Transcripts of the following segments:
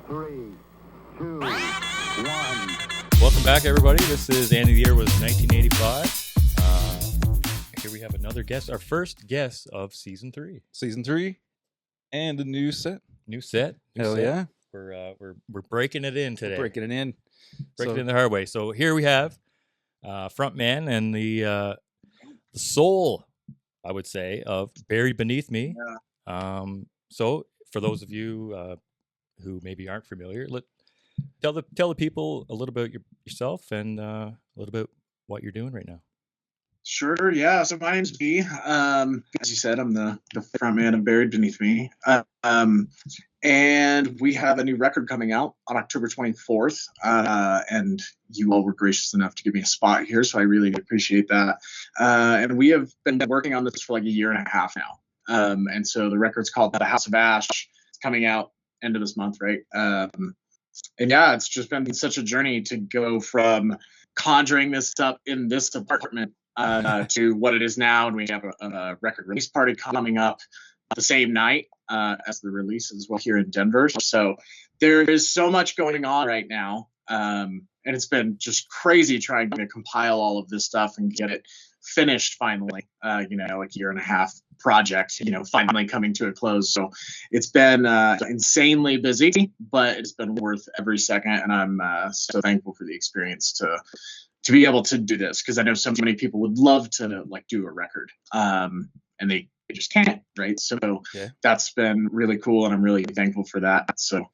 Three, two, one. Welcome back, everybody. This is the end of the year was 1985. Here we have another guest, our first guest of season 3. Season 3, and a new set. New set. Hell yeah. We're breaking it in today. Breaking it in. Breaking it in the hard way. So here we have frontman and the soul, I would say, of Buried Beneath Me. Yeah. So for those of you who maybe aren't familiar, tell the people a little bit about yourself and a little bit what you're doing right now. Sure, yeah. So my name's B. As you said, I'm the frontman of Buried Beneath Me. And we have a new record coming out on October 24th. And you all were gracious enough to give me a spot here, so I really appreciate that. And we have been working on this for like a year and a half now. And so the record's called The House of Ash. It's coming out end of this month, right? And yeah, it's just been such a journey to go from conjuring this up in this apartment to what it is now. And we have a record release party coming up the same night as the release as well here in Denver. So there is so much going on right now. And it's been just crazy trying to compile all of this stuff and get it finished finally, like a year and a half project, finally coming to a close. So it's been insanely busy, but it's been worth every second. And I'm so thankful for the experience to be able to do this, because I know so many people would love to do a record and they just can't, right? So That's been really cool, and I'm really thankful for that. So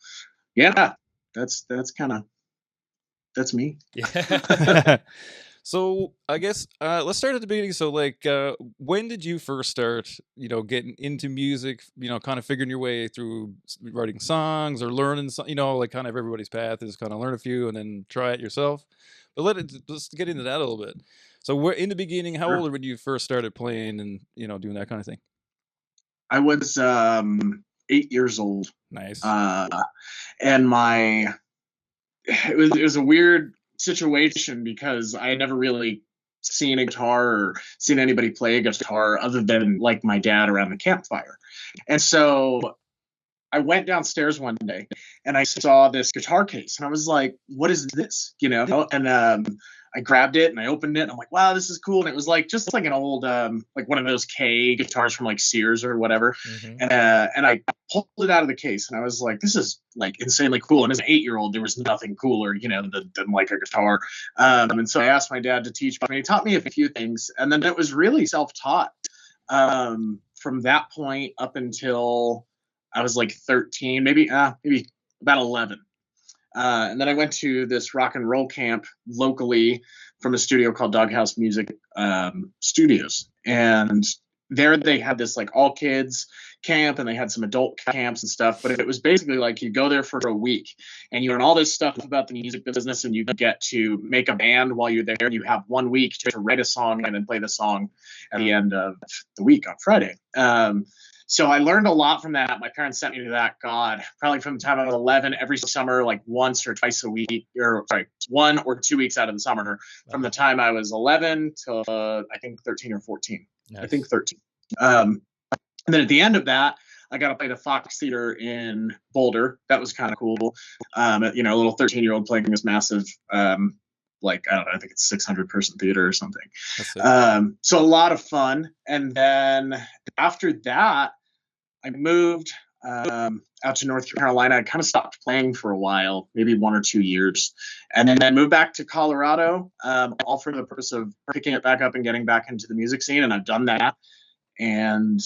yeah, that's me. Yeah. So I guess let's start at the beginning. So when did you first start, getting into music, kind of figuring your way through writing songs or learning, kind of everybody's path is kind of learn a few and then try it yourself. But let's get into that a little bit. So we're in the beginning, how old were when you first started playing and, doing that kind of thing? I was 8 years old. Nice. And it was a weird situation because I had never really seen a guitar or seen anybody play a guitar other than like my dad around the campfire. And so I went downstairs one day and I saw this guitar case and I was like, what is this? And I grabbed it and I opened it and I'm like, wow, this is cool. And it was just like an old, like one of those K guitars from like Sears or whatever. Mm-hmm. And I pulled it out of the case and I was like, this is like insanely cool. And as an 8-year-old, there was nothing cooler, than like a guitar. And so I asked my dad to teach me. He taught me a few things. And then it was really self-taught from that point up until I was like 13, maybe about 11. And then I went to this rock and roll camp locally from a studio called Doghouse Music Studios. And there they had this like all kids camp and they had some adult camps and stuff. But it was basically like you go there for a week and you learn all this stuff about the music business and you get to make a band while you're there. And you have 1 week to write a song and then play the song at the end of the week on Friday. So I learned a lot from that. My parents sent me to that, probably from the time I was 11, every summer, like once or twice a week, 1 or 2 weeks out of the summer, from the time I was 11 to I think 13 or 14. Nice. I think 13. And then at the end of that, I got to play the Fox Theater in Boulder. That was kind of cool. A little 13-year-old playing this massive, I don't know, I think it's 600 person theater or something. So a lot of fun. And then after that, I moved out to North Carolina. I kind of stopped playing for a while, maybe 1 or 2 years, and then moved back to Colorado, all for the purpose of picking it back up and getting back into the music scene. And I've done that. And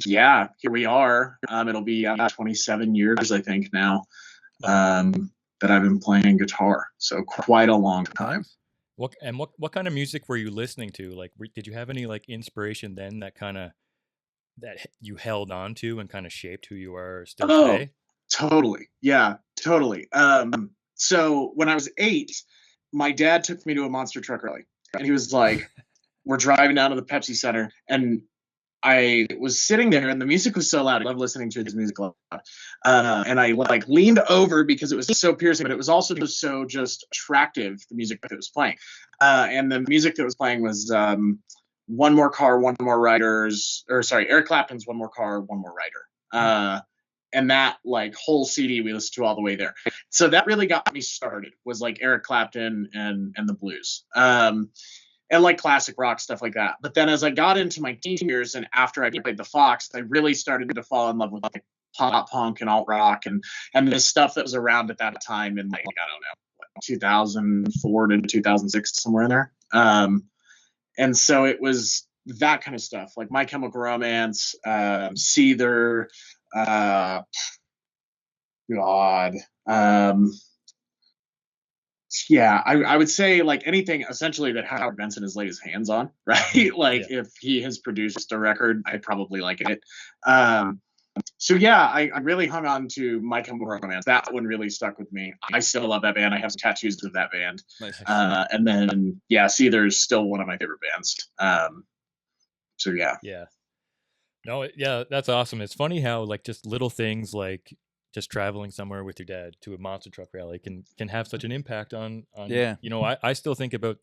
yeah, here we are. It'll be 27 years, I think, now that I've been playing guitar. So quite a long time. What kind of music were you listening to? Like, did you have any like inspiration then that you held on to and kind of shaped who you are still today? Totally. Yeah, totally. So when I was 8, my dad took me to a monster truck rally and he was like, we're driving down to the Pepsi Center and I was sitting there and the music was so loud. I love listening to his music a lot. And I leaned over because it was so piercing, but it was also so just attractive, the music that was playing. And the music that was playing was One More Car, One More Riders, Eric Clapton's One More Car, One More Rider. and that like whole CD we listened to all the way there. So that really got me started, was like Eric Clapton and the blues. And like classic rock, stuff like that. But then as I got into my teen years and after I played the Fox, I really started to fall in love with like pop punk and alt rock and the stuff that was around at that time in like I don't know, 2004 to 2006, somewhere in there. And so it was that kind of stuff, like My Chemical Romance, Seether, God. Yeah, I would say like anything essentially that Howard Benson has laid his hands on, right? Like if he has produced a record, I'd probably like it. So yeah, I really hung on to My Chemical Romance. That one really stuck with me. I still love that band. I have some tattoos of that band. Nice. And then yeah, Seether's still one of my favorite bands. So yeah. Yeah. No, yeah, that's awesome. It's funny how like just little things like just traveling somewhere with your dad to a monster truck rally can have such an impact on Yeah. you know, I still think about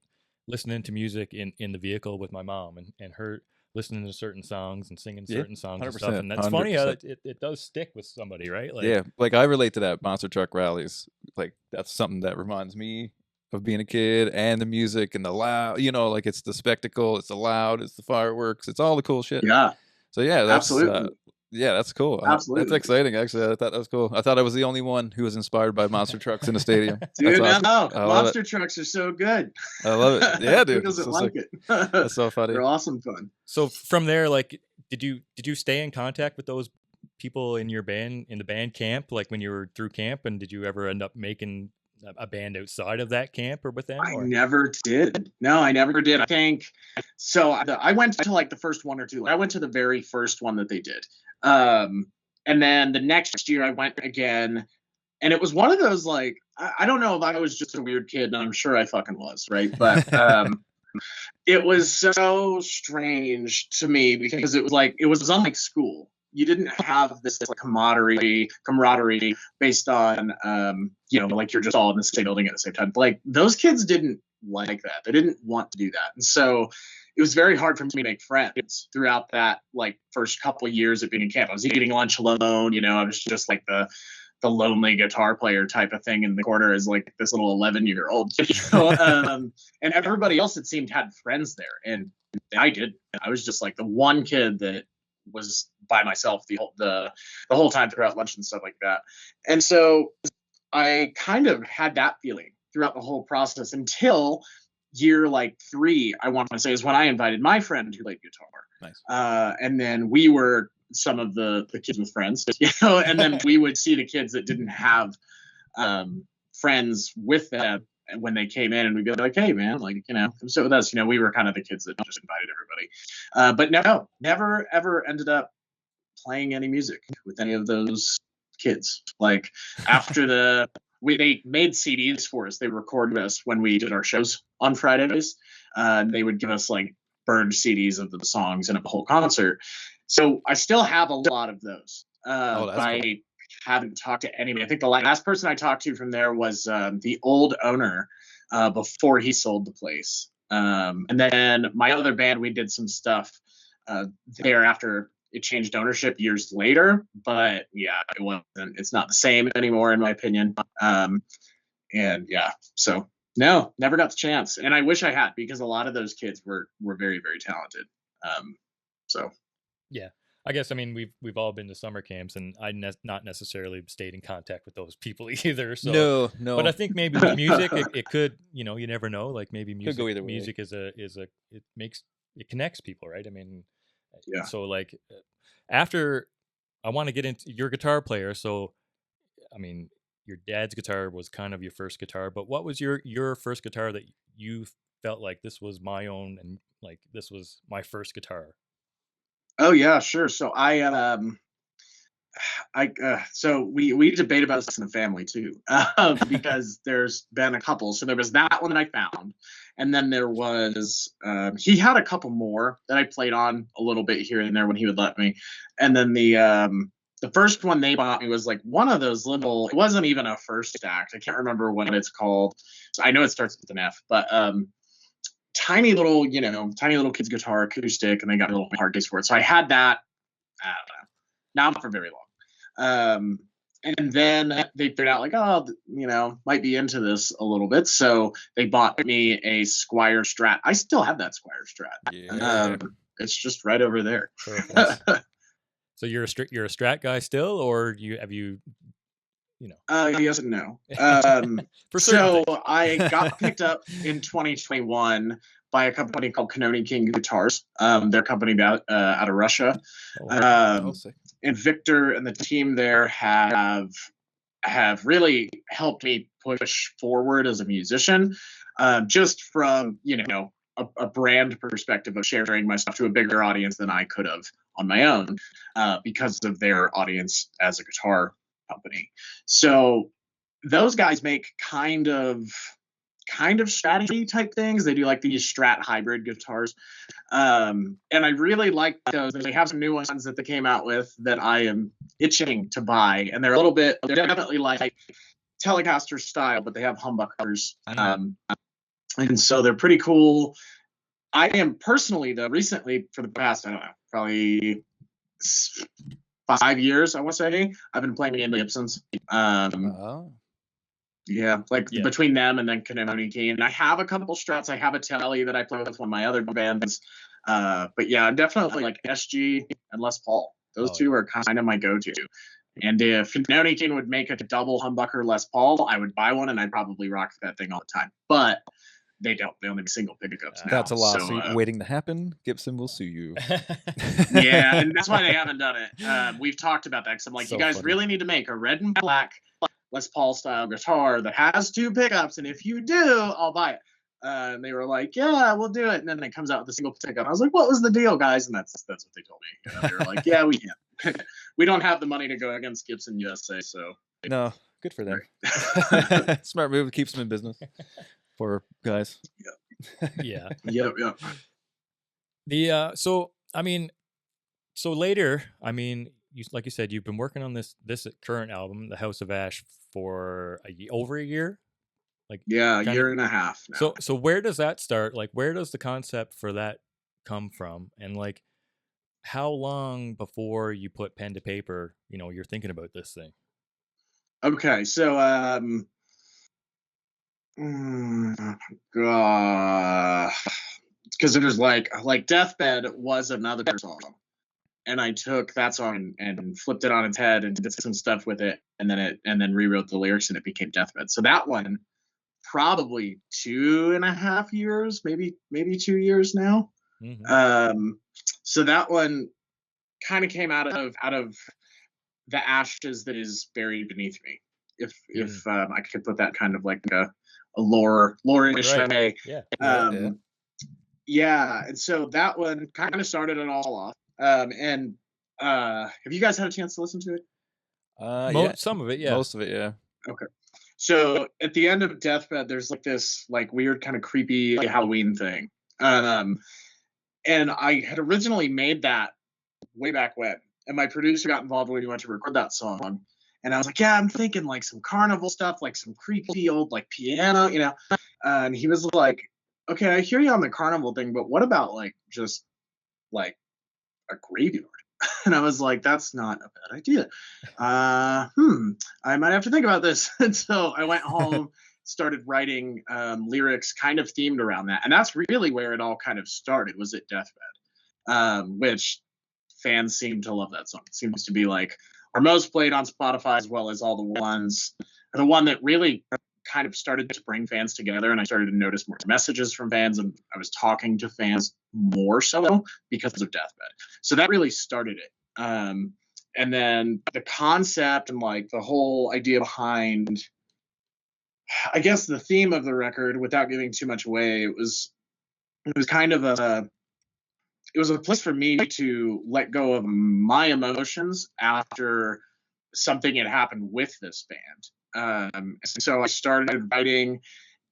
listening to music in the vehicle with my mom and her listening to certain songs and singing Yeah, certain songs and stuff. 100%, And that's funny how 100%. it does stick with somebody, right? Like, Yeah, like I relate to that, monster truck rallies. Like that's something that reminds me of being a kid, and the music and the loud, you know, like it's the spectacle, it's the loud, it's the fireworks, it's all the cool shit. Yeah, So yeah, that's absolutely. yeah, that's cool. That's Absolutely. exciting. Actually, I thought that was cool. I thought I was the only one who was inspired by monster trucks in a stadium. Dude, That's awesome. no, I love monster trucks are so good. I love it. Yeah, dude. Who doesn't So like sick. it? That's so funny. They're awesome fun. so from there, like, did you stay in contact with those people in your band, in the band camp, like when you were through camp, and did you ever end up making a band outside of that camp or with them? I Or? never did. No, I never did. I think so. I went to like the first one or two. I went to the very first one that they did. And then the next year I went again, and it was one of those like I don't know if I was just a weird kid, and I'm sure I fucking was, right? But it was so strange to me because it was unlike school. You didn't have this like camaraderie based on you know, like you're just all in the same building at the same time. Like those kids didn't like that. They didn't want to do that. And so it was very hard for me to make friends throughout that like first couple of years of being in camp. I was eating lunch alone, you know, I was just like the lonely guitar player type of thing in the corner as like this little 11-year-old, you know? And everybody else, it seemed, had friends there. And I did. I was just like the one kid that was by myself the whole time throughout lunch and stuff like that. And so I kind of had that feeling throughout the whole process until year like 3, I want to say, is when I invited my friend who played guitar. Nice. And then we were some of the kids with friends, you know, and then we would see the kids that didn't have friends with them when they came in, and we'd be like, hey man, like, you know, come sit with us. You know, we were kind of the kids that just invited everybody. But no, never ever ended up playing any music with any of those kids. Like after they made CDs for us. They recorded us when we did our shows on Fridays. They would give us like burned CDs of the songs and a whole concert. So I still have a lot of those. But I haven't talked to anybody. I think the last person I talked to from there was the old owner before he sold the place. And then my other band, we did some stuff there after it changed ownership years later. But yeah, it's not the same anymore, in my opinion. And yeah, so no, never got the chance. And I wish I had, because a lot of those kids were very, very talented. So yeah, I guess, I mean, we've all been to summer camps, and not necessarily stayed in contact with those people either. So No. But I think maybe with music, it could, you know, you never know. Like maybe music, go either way. music it connects people, right? I mean, yeah. So like after, I want to get into your guitar player. So, I mean, your dad's guitar was kind of your first guitar, but what was your first guitar that you felt like this was my own, and like this was my first guitar? Oh yeah, sure. So so we debate about this in the family too, because there's been a couple. So there was that one that I found, and then there was he had a couple more that I played on a little bit here and there when he would let me, and then the first one they bought me was like one of those little. It wasn't even a first act. I can't remember what it's called. So I know it starts with an F, but tiny little kid's guitar, acoustic, and they got a little hard case for it. So I had that, I don't know, not for very And then they figured out like, oh, might be into this a little bit. So they bought me a Squire Strat. I still have that Squire Strat. Yeah. It's just right over there. Perfect. So you're a Strat guy still, or have you Yes and no. For certain So things. I got picked up in 2021 by a company called Canoni King Guitars. Their company out of Russia. Oh, sick. And Victor and the team there have really helped me push forward as a musician, just from a brand perspective of sharing my stuff to a bigger audience than I could have on my own, because of their audience as a guitar company. So those guys make kind of strategy type things. They do like these Strat hybrid guitars. And I really like those. They have some new ones that they came out with that I am itching to buy. And they're definitely like Telecaster style, but they have humbuckers. And so they're pretty cool. I am personally, though, recently, for the past, I don't know, probably 5 years, I want to say, I've been playing in the Gibsons. Yeah, between them and then Canoni King. And I have a couple Strats. I have a Telly that I play with one of my other bands. But yeah, definitely like SG and Les Paul. Those two are kind of my go-to. And if Canoni King would make a double humbucker Les Paul, I would buy one and I'd probably rock that thing all the time. But they don't. They only have single pickups now. That's a lawsuit waiting to happen. Gibson will sue you. Yeah, and that's why they haven't done it. We've talked about that because I'm like, So you guys funny. really need to make a red and black Les Paul style guitar that has 2 pickups, and if you do, I'll buy it. And they were like, yeah, we'll do it. And then it comes out with a single pickup. I was like, what was the deal, guys? And that's what they told me. They were like, yeah, we can't. We don't have the money to go against Gibson USA. So No, good for them. Smart move, keeps them in business. For guys. Yeah. Yeah. So later, like you said, you've been working on this current album, The House of Ash, for over a year. A year and a half now. So where does that start? Like, where does the concept for that come from? And like, how long before you put pen to paper, you're thinking about this thing? Okay, so because there's like Deathbed was another song, and I took that song and flipped it on its head and did some stuff with it, and then rewrote the lyrics and it became Deathbed. So that one probably 2.5 years, maybe 2 years now. Mm-hmm. So that one kind of came out of the ashes that is buried beneath me. If I could put that kind of like a lore-ish way. Yeah. Yeah, and so that one kind of started it all off. And have you guys had a chance to listen to it? Yeah. Some of it, yeah. Most of it, yeah. Okay. So at the end of Deathbed, there's like this like weird kind of creepy Halloween thing. And I had originally made that way back when. And my producer got involved when we went to record that song. And I was like, yeah, I'm thinking like some carnival stuff, like some creepy old like piano, And he was like, okay, I hear you on the carnival thing, but what about like just like a graveyard? And I was like, that's not a bad idea. I might have to think about this. And so I went home, started writing lyrics kind of themed around that. And that's really where it all kind of started, was at Deathbed, which fans seem to love that song. It seems to be like our most played on Spotify, as well as all the one that really kind of started to bring fans together. And I started to notice more messages from fans, and I was talking to fans more so because of Deathbed. So that really started it. And then the concept and like the whole idea behind, I guess, the theme of the record, without giving too much away, it was kind of a place for me to let go of my emotions after something had happened with this band. So I started writing,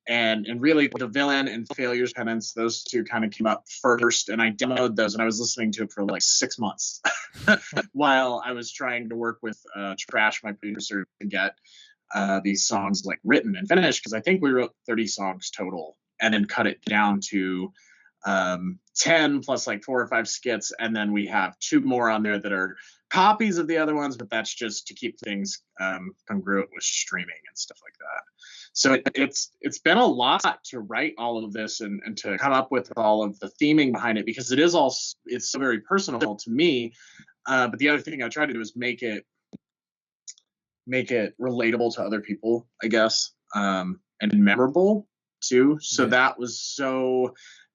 and really The Villain and Failure's Penance, those two kind of came up first, and I demoed those, and I was listening to it for like 6 months while I was trying to work with Trash, my producer, to get these songs like written and finished, because I think we wrote 30 songs total, and then cut it down to 10 plus like 4 or 5 skits, and then we have 2 more on there that are copies of the other ones, but that's just to keep things congruent with streaming and stuff like that. So it's been a lot to write all of this and to come up with all of the theming behind it, because it's so very personal to me. But the other thing I try to do is make it relatable to other people, I guess, and memorable too. So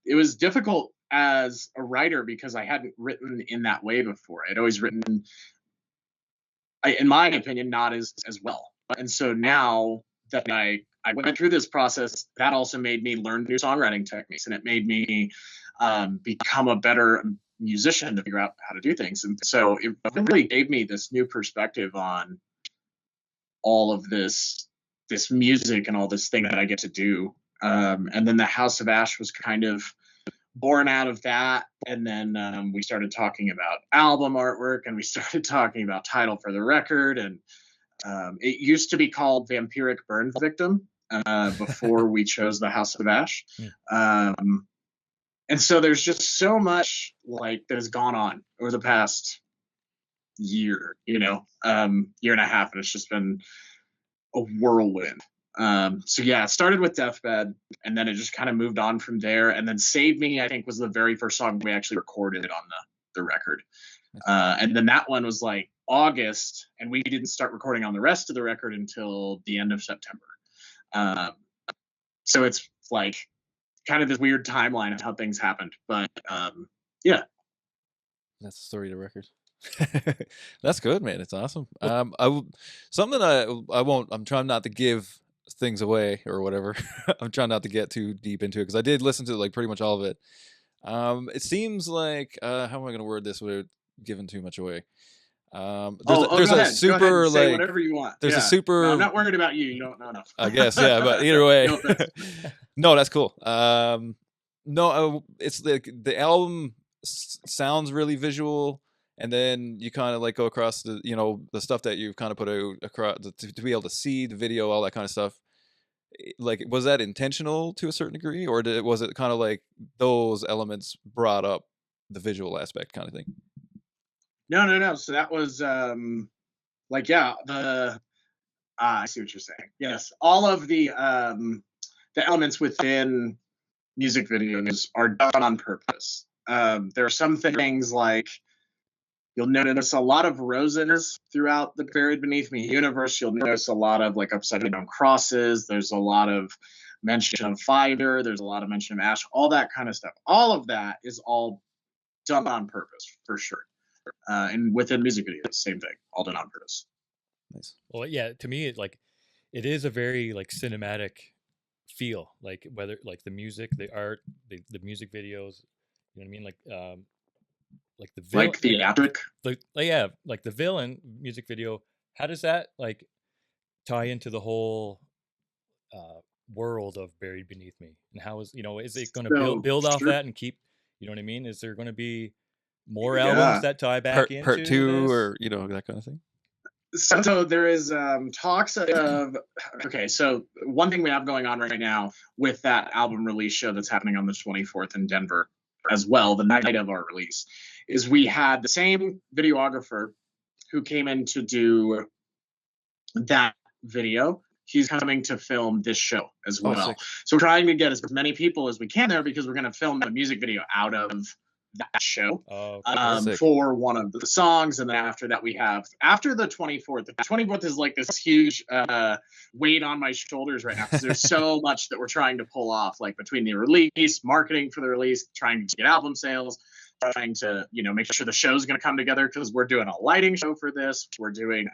it was difficult as a writer because I hadn't written in that way before. I'd always written, in my opinion, not as well. And so now that I went through this process, that also made me learn new songwriting techniques, and it made me become a better musician to figure out how to do things. And so it really gave me this new perspective on all of this music and all this thing that I get to do. And then the House of Ash was kind of born out of that. And then we started talking about album artwork, and we started talking about title for the record. And it used to be called Vampiric Burn Victim before we chose the House of Ash. And so there's just so much like that has gone on over the past year, year and a half, and it's just been a whirlwind. So yeah, it started with Deathbed, and then it just kind of moved on from there. And then Save Me, I think, was the very first song we actually recorded on the record. And then that one was like August, and we didn't start recording on the rest of the record until the end of September. So it's like kind of this weird timeline of how things happened. But yeah. That's the story of the record. That's good, man. It's awesome. Something I'm trying not to give things away or whatever. I'm trying not to get too deep into it, because I did listen to like pretty much all of it. It seems like how am I going to word this without giving too much away? There's a super say like whatever you want. There's a super. No, I'm not worried about you. You don't know enough. I guess, yeah, but either way, No, no, that's cool. No, it's like the album sounds really visual, and then you kind of like go across the the stuff that you've kind of put out across to be able to see the video, all that kind of stuff. Like, was that intentional to a certain degree, or was it kind of like those elements brought up the visual aspect kind of thing? No. So that was like, yeah, I see what you're saying. Yes, all of the elements within music videos are done on purpose. There are some things like you'll notice a lot of roses throughout the Buried Beneath Me universe. You'll notice a lot of like upside down crosses. There's a lot of mention of fire. There's a lot of mention of ash. All that kind of stuff. All of that is all done on purpose, for sure. And within music videos, same thing, all done on purpose. Nice. Well, yeah, to me, it is a very like cinematic feel, like whether like the music, the art, the music videos, you know what I mean? Like the villain, like theatric, like the villain music video. How does that like tie into the whole world of Buried Beneath Me? And how is it going to build off that and keep, you know what I mean? Is there going to be more albums that tie back into part two this? or that kind of thing? So there is talks of so one thing we have going on right now with that album release show that's happening on the 24th in Denver as well, the night of our release, is we had the same videographer who came in to do that video. He's coming to film this show as well. Sick. So we're trying to get as many people as we can there, because we're going to film a music video out of that show for one of the songs. And then after that, we have after the 24th. The 24th is like this huge weight on my shoulders right now, because there's so much that we're trying to pull off, like between the release, marketing for the release, trying to get album sales, trying to make sure the show's going to come together, because we're doing a lighting show for this. We're doing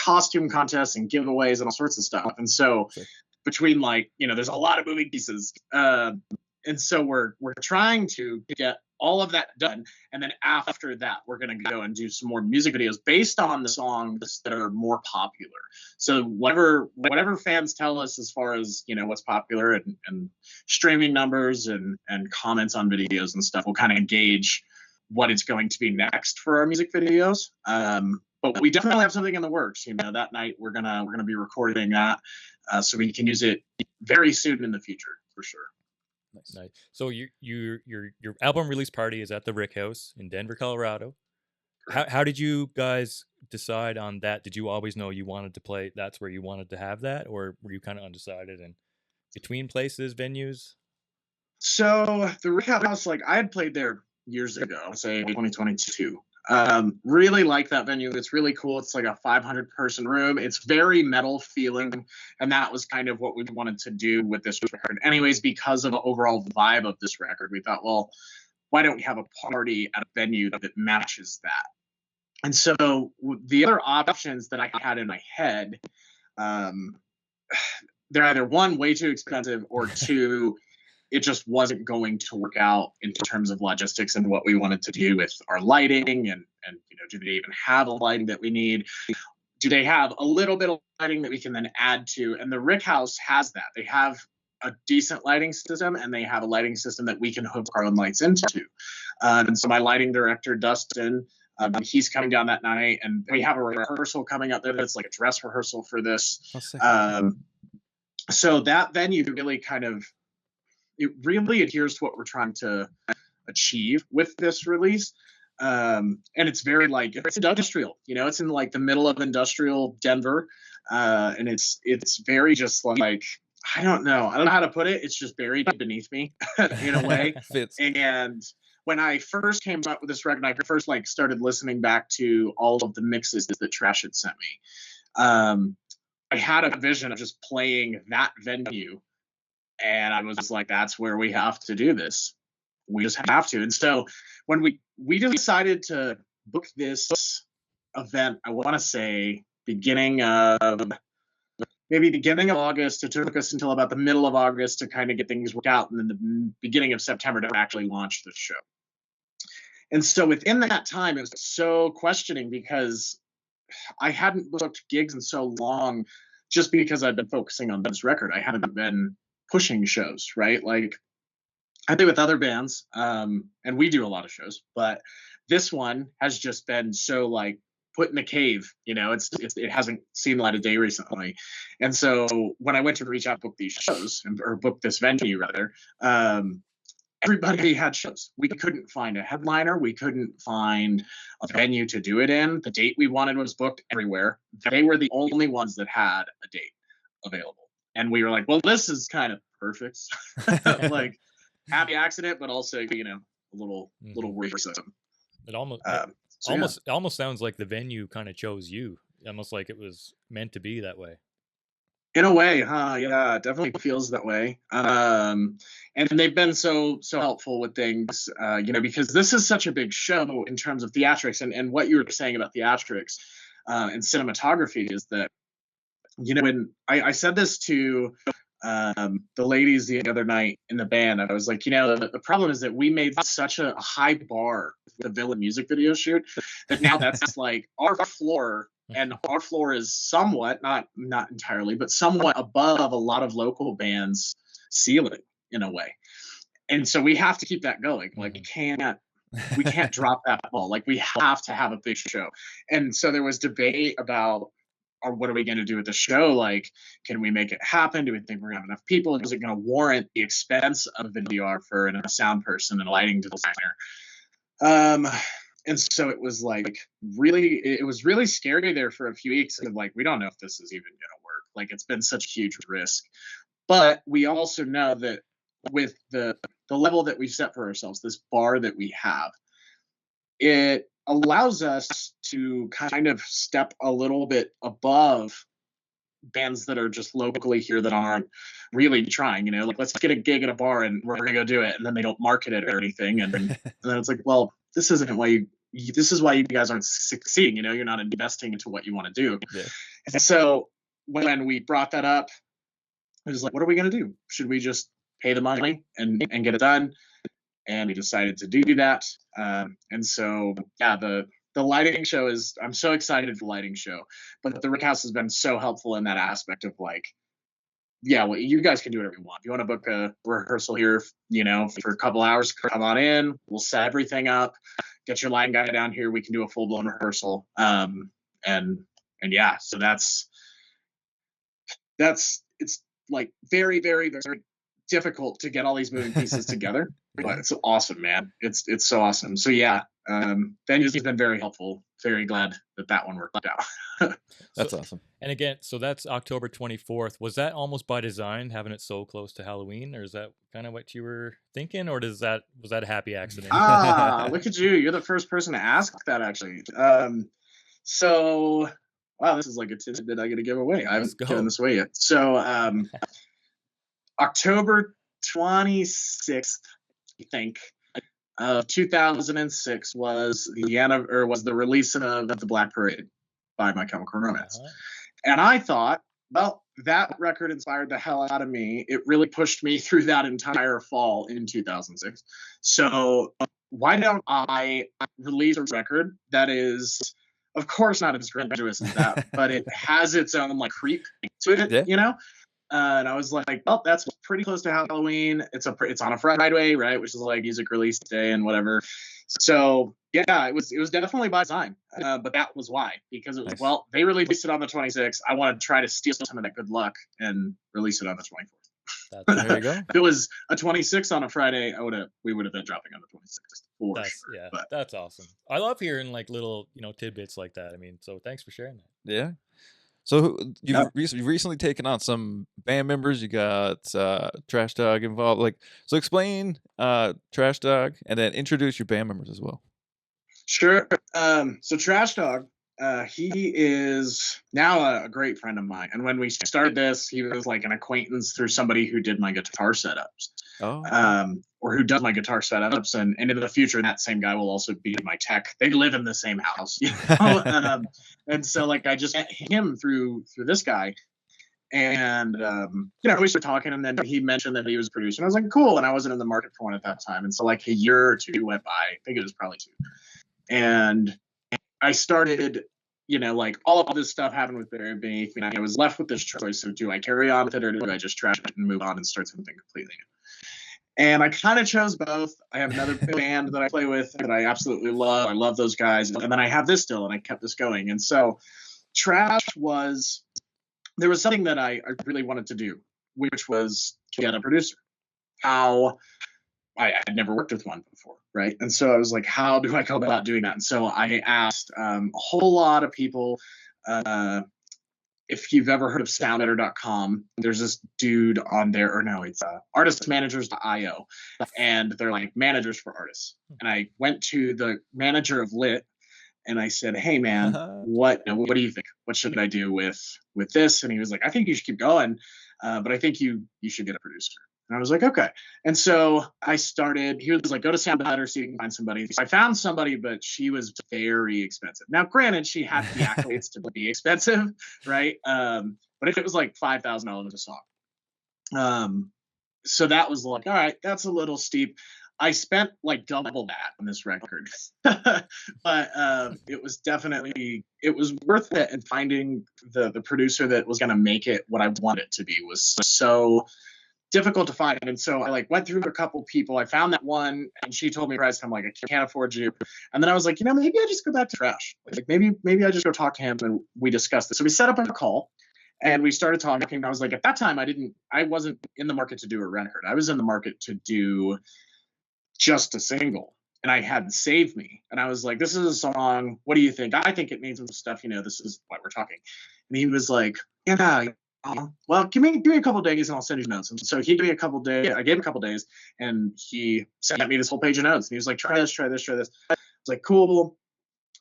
costume contests and giveaways and all sorts of stuff. And so between there's a lot of moving pieces. And so we're trying to get all of that done. And then after that, we're going to go and do some more music videos based on the songs that are more popular. So whatever fans tell us as far as, what's popular and streaming numbers and comments on videos and stuff will kind of gauge what it's going to be next for our music videos. But we definitely have something in the works. That night we're gonna be recording that, so we can use it very soon in the future for sure. Nice. So your album release party is at the Rick House in Denver, Colorado. How did you guys decide on that? Did you always know you wanted to play? That's where you wanted to have that, or were you kind of undecided and between places, venues? So the Rick House, like I had played there years ago, say 2022. Really like that venue. It's really cool. It's like a 500 person room. It's very metal feeling, and that was kind of what we wanted to do with this record. Anyways, because of the overall vibe of this record, we thought, well, why don't we have a party at a venue that matches that? And so the other options that I had in my head, um, they're either one, way too expensive, or two, it just wasn't going to work out in terms of logistics and what we wanted to do with our lighting, and do they even have the lighting that we need? Do they have a little bit of lighting that we can then add to? And the Rick House has that. They have a decent lighting system, and they have a lighting system that we can hook our own lights into. And so my lighting director, Dustin, he's coming down that night, and we have a rehearsal coming up there that's like a dress rehearsal for this. So that venue really it really adheres to what we're trying to achieve with this release. And it's very it's industrial, it's in like the middle of industrial Denver. And it's very just like, I don't know how to put it. It's just buried beneath me in a way. Fits. And when I first came up with this record, I first started listening back to all of the mixes that Trash had sent me. I had a vision of just playing that venue, and I was like, that's where we have to do this. We just have to. And so when we decided to book this event, I want to say beginning of August. It took us until about the middle of August to kind of get things worked out, and then the beginning of September to actually launch the show. And so within that time, it was so questioning because I hadn't booked gigs in so long, just because I'd been focusing on this record. I hadn't been pushing shows, right? Like I play with other bands, and we do a lot of shows, but this one has just been so put in the cave, it hasn't seen light of day recently. And so when I went to reach out, book these shows, or book this venue rather, everybody had shows. We couldn't find a headliner. We couldn't find a venue to do it in. The date we wanted was booked everywhere. They were the only ones that had a date available. And we were like, well, this is kind of perfect. Like happy accident, but also, a little worrisome. It almost it almost sounds like the venue kind of chose you. Almost like it was meant to be that way. In a way, huh? Yeah, it definitely feels that way. And they've been so helpful with things, because this is such a big show in terms of theatrics, and what you were saying about theatrics and cinematography is that, when I said this to the ladies the other night in the band, I was like, the problem is that we made such a high bar with the Villain music video shoot that now that's like our floor. And our floor is somewhat, not entirely, but somewhat above a lot of local bands' ceiling in a way. And so we have to keep that going. Like we can't drop that ball. Like we have to have a big show. And so there was debate about, or what are we going to do with the show? Like, can we make it happen? Do we think we're going to have enough people? Is it going to warrant the expense of a videographer and a sound person and a lighting designer? And so it was really scary there for a few weeks of we don't know if this is even going to work. Like it's been such a huge risk. But we also know that with the level that we've set for ourselves, this bar that we have, it allows us to kind of step a little bit above bands that are just locally here that aren't really trying, let's get a gig at a bar and we're going to go do it. And then they don't market it or anything. And then it's like, well, this is why you guys aren't succeeding. You're not investing into what you want to do. Yeah. And so when we brought that up, it was like, what are we going to do? Should we just pay the money and get it done? And we decided to do that. And so, yeah, the lighting show I'm so excited for the lighting show, but the Rick House has been so helpful in that aspect of well, you guys can do whatever you want. If you want to book a rehearsal here, for a couple hours, come on in. We'll set everything up. Get your lighting guy down here. We can do a full blown rehearsal. And yeah, so it's very, very, very difficult to get all these moving pieces together, but it's awesome, man. It's so awesome. So yeah, venues has been very helpful. Very glad that one worked out. That's So, awesome. and again, so that's October 24th. Was that almost by design, having it so close to Halloween, or is that kind of what you were thinking, or was that a happy accident? Look at you. You're the first person to ask that, actually. So, wow, this is like a tidbit I got to give away. I haven't given this away yet. So, October 26th, I think, of 2006 was the release of the Black Parade by My Chemical Romance. And I thought, well, that record inspired the hell out of me. It really pushed me through that entire fall in 2006. So why don't I release a record that is, of course, not as grandiose as that, but it has its own like creep to it, you know? And I was like, well, that's pretty close to Halloween. It's on a Friday, right? Which is like music release day and whatever. So yeah, it was definitely by design. But that was why, because it was, well, they released it on the 26th. I want to try to steal some of that good luck and release it on the 24th. There you go. If it was a 26 on a Friday, we would have been dropping on the 26th for sure. Yeah, but that's awesome. I love hearing like little, tidbits like that. I mean, so thanks for sharing that. Yeah. So you've recently taken on some band members. You got Trash Dog involved. Like, so explain Trash Dog and then introduce your band members as well. Sure. So Trash Dog, he is now a great friend of mine. And when we started this, he was like an acquaintance through somebody who did my guitar setups. Or who does my guitar setups, and in the future that same guy will also be my tech. They live in the same house, you know? And so like I just met him through this guy, and we started talking, and then he mentioned that he was a producer, and I was like, cool. And I wasn't in the market for one at that time, and so like a year or two went by. I think it was probably 2, and I started, like all of this stuff happened with Buried Beneath Me, and I was left with this choice of, do I carry on with it, or do I just trash it and move on and start something completely new? And I kind of chose both. I have another band that I play with that I absolutely love. I love those guys. And then I have this still, and I kept this going. And so Trash there was something that I really wanted to do, which was to get a producer. I had never worked with one before, right? And so I was like, how do I go about doing that? And so I asked a whole lot of people. If you've ever heard of soundbetter.com, there's this dude on there, or no, it's artistmanagers.io, and they're like managers for artists. And I went to the manager of Lit, and I said, hey man, what do you think? What should I do with this? And he was like, I think you should keep going, but I think you should get a producer. And I was like, okay. And so I started, he was like, go to SoundBetter, see if you can find somebody. So I found somebody, but she was very expensive. Now, granted, she had the accolades to be expensive, right? But if it was like $5,000 a song. So that was like, all right, that's a little steep. I spent like double that on this record, but it was worth it. And finding the producer that was going to make it what I wanted it to be was so difficult to find. And so I like went through a couple people. I found that one, and she told me price. I'm like, I can't afford you. And then I was like, maybe I just go back to Trash. Like maybe I just go talk to him, and we discussed this. So we set up a call, and we started talking. I was like, at that time, I wasn't in the market to do a record. I was in the market to do just a single, and I had Save Me. And I was like, this is a song. What do you think? I think it needs some stuff. This is why we're talking. And he was like, yeah. Well, give me a couple of days and I'll send you notes. And so he gave me a couple of days. I gave him a couple of days, and he sent me this whole page of notes. And he was like, try this. I was like, cool.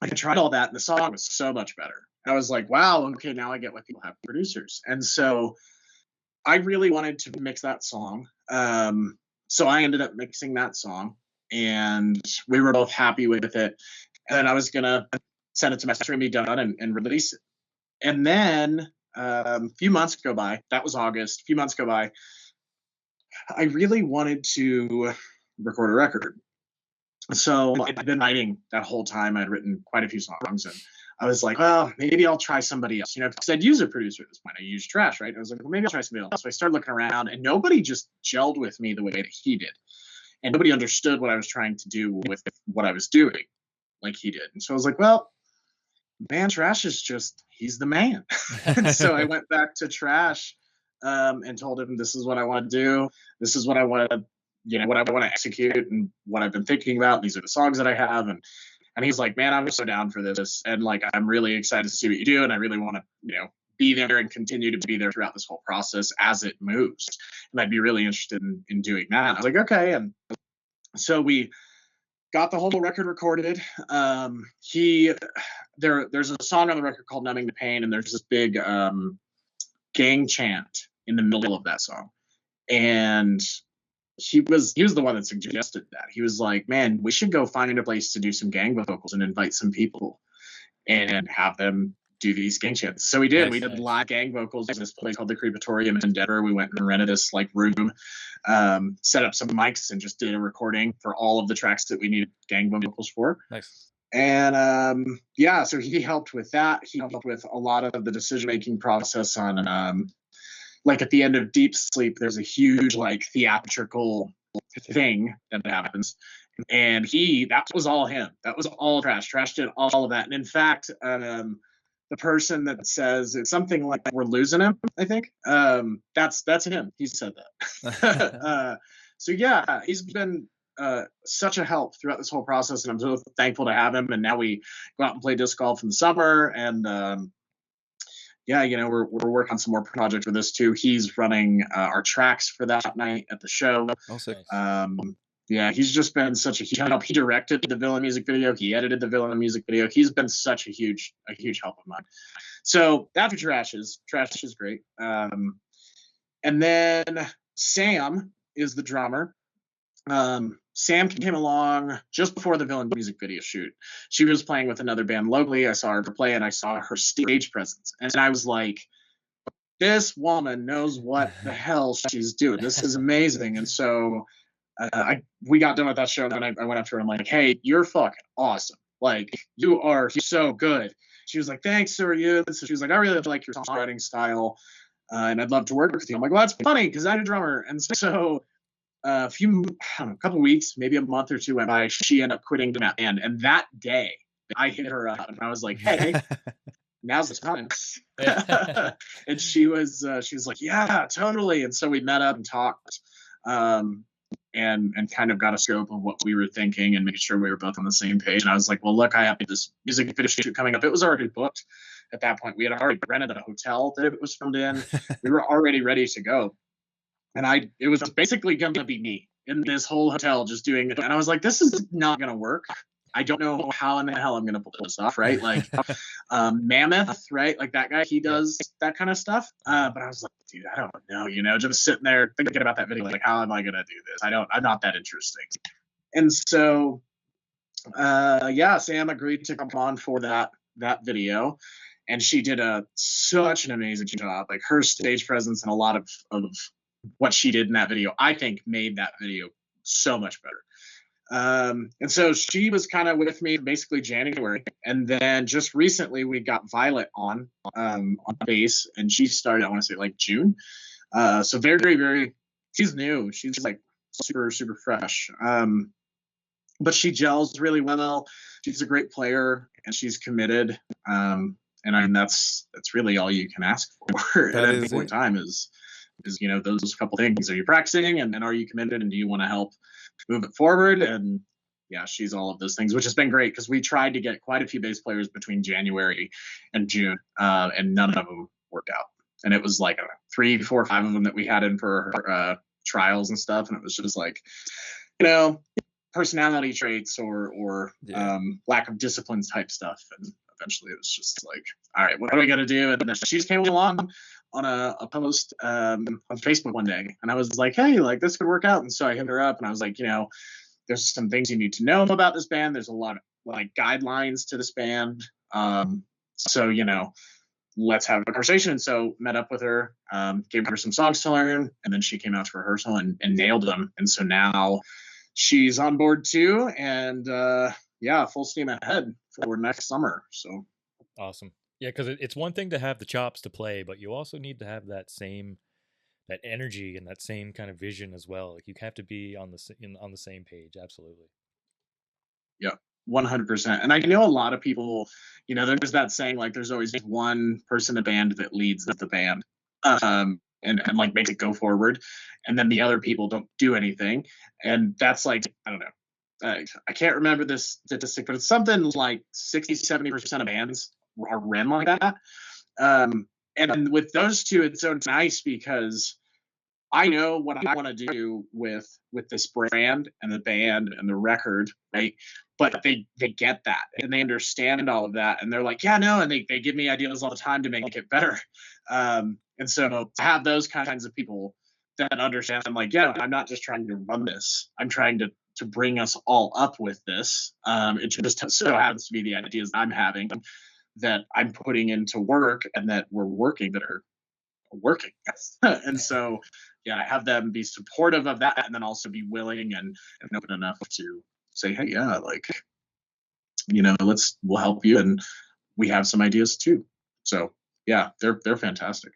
I tried all that, and the song was so much better. And I was like, wow, okay, now I get why people have producers. And so I really wanted to mix that song. So I ended up mixing that song, and we were both happy with it. And then I was going to send it to master and be done and release it. And then a few months go by. That was August. A few months go by. I really wanted to record a record. So I'd been writing that whole time. I'd written quite a few songs, and I was like, well, maybe I'll try somebody else. Because I'd use a producer at this point. I used Trash, right? I was like, well, maybe I'll try somebody else. So I started looking around, and nobody just gelled with me the way that he did. And nobody understood what I was trying to do with what I was doing like he did. And so I was like, well, man, Trash is he's the man. And so I went back to Trash and told him, this is what I want to do. This is what I want to, what I want to execute and what I've been thinking about. These are the songs that I have. And he's like, man, I'm so down for this. And like, I'm really excited to see what you do. And I really want to, be there and continue to be there throughout this whole process as it moves. And I'd be really interested in doing that. I was like, okay. And so we got the whole record recorded. There's a song on the record called Numbing the Pain. And there's this big gang chant in the middle of that song. And he was the one that suggested that. He was like, man, we should go find a place to do some gang vocals and invite some people and have them do these gang chants. So we did. Nice, we did nice. live gang vocals in this place called the Crematorium in Denver. We went and rented this like room, set up some mics, and just did a recording for all of the tracks that we needed gang vocals for. Nice. And so he helped with that. He helped with a lot of the decision-making process on like at the end of Deep Sleep, there's a huge like theatrical thing that happens. And that was all him. That was all Trash. Trash did all of that. And in fact, the person that says it's something like we're losing him, I think, that's him. He said that. So yeah, he's been such a help throughout this whole process, and I'm so thankful to have him. And now we go out and play disc golf in the summer, and we're working on some more projects with this too. He's running our tracks for that night at the show. Oh, sick. He's just been such a huge help. He directed the Villain music video. He edited the Villain music video. He's been such a huge help of mine. So that's what Trash is. Trash is great. And then Sam is the drummer. Sam came along just before the Villain music video shoot. She was playing with another band locally. I saw her play, and I saw her stage presence. And I was like, this woman knows what the hell she's doing. This is amazing. And so we got done with that show, and I went up to her and I'm like, hey, you're fucking awesome. Like, you are so good. She was like, thanks, so are you. So she was like, I really like your songwriting style, and I'd love to work with you. I'm like, well, that's funny because I'm a drummer. And so a couple weeks, maybe a month or two went by, she ended up quitting that band. And that day, I hit her up and I was like, hey, now's the time. And she was like, yeah, totally. And so we met up and talked, and kind of got a scope of what we were thinking and making sure we were both on the same page. And I was like, well, look, I have this music video shoot coming up. It was already booked at that point. We had already rented a hotel that it was filmed in. We were already ready to go. And it was basically going to be me in this whole hotel just doing it. And I was like, this is not going to work. I don't know how in the hell I'm going to pull this off, right? Like Mammoth, right? Like that guy, he does that kind of stuff. But I was like, dude, I don't know, just sitting there thinking about that video, like, how am I going to do this? I'm not that interesting. And so, Sam agreed to come on for that video. And she did such an amazing job. Like her stage presence and a lot of what she did in that video, I think made that video so much better. And so she was kind of with me basically January, and then just recently we got Violet on bass, and she started, I want to say like June. So very, very, she's new. She's like super, super fresh. But she gels really well. She's a great player, and she's committed. And I mean, that's really all you can ask for at any point in time is those couple things. Are you practicing, and are you committed, and do you want to help move it forward? And yeah, she's all of those things, which has been great because we tried to get quite a few bass players between January and June, and none of them worked out. And it was like 3, 4, 5 of them that we had in for trials and stuff, and it was just like, personality traits or lack of disciplines type stuff. And eventually it was just like, all right, what are we gonna do? And then she just came along on a post on Facebook one day, and I was like, hey, like this could work out. And so I hit her up, and I was like, there's some things you need to know about this band. There's a lot of like guidelines to this band. So let's have a conversation. And so met up with her, gave her some songs to learn, and then she came out to rehearsal and nailed them. And so now she's on board too, and full steam ahead for next summer. So awesome. Yeah, because it's one thing to have the chops to play, but you also need to have that energy and that same kind of vision as well. Like you have to be on the same page. Absolutely. Yeah, 100%. And I know a lot of people, there's that saying like there's always one person in a band that leads the band. and like makes it go forward, and then the other people don't do anything, and that's like, I don't know. I can't remember this statistic, but it's something like 60-70% of bands are ran like that. And with those two, it's so nice because I know what I want to do with this brand and the band and the record, right? But they get that and they understand all of that, and they're like, yeah, no, and they give me ideas all the time to make it better. And so to have those kinds of people that understand, I'm like, yeah, I'm not just trying to run this. I'm trying to bring us all up with this. It just so happens to be the ideas I'm having that I'm putting into work and that we're working that are working. And so, yeah, have them be supportive of that, and then also be willing and open enough to say, hey, yeah, like, we'll help you, and we have some ideas too. So yeah, they're fantastic.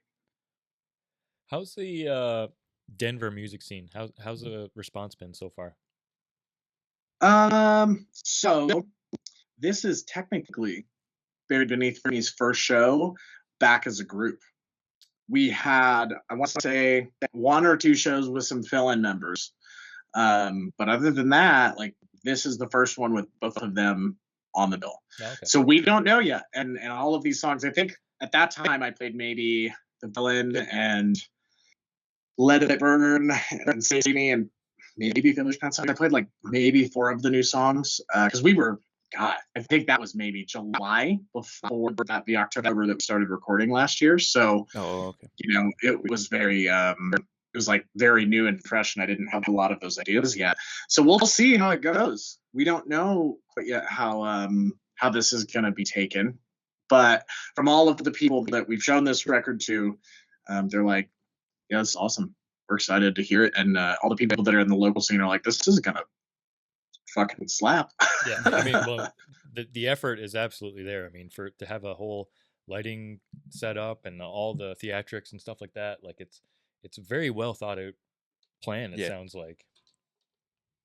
How's the Denver music scene? How's the response been so far? So this is technically Buried Beneath Fernie's first show back as a group. We had, I want to say, 1 or 2 shows with some fill-in members. But other than that, like, this is the first one with both of them on the bill. Oh, okay. So we don't know yet. And all of these songs, I think at that time I played maybe The Villain and Let It Burn and Save Me and maybe Village Pet. I played like maybe 4 of the new songs because we were, God, I think that was maybe July before the October that we started recording last year. So, okay. It was very, it was like very new and fresh, and I didn't have a lot of those ideas yet. So we'll see how it goes. We don't know quite yet how this is going to be taken. But from all of the people that we've shown this record to, they're like, yeah, it's awesome. We're excited to hear it. And all the people that are in the local scene are like, this is going to fucking slap. Yeah, I mean, well, the effort is absolutely there. I mean, to have a whole lighting set up and all the theatrics and stuff like that, like it's a very well thought out plan. It sounds like.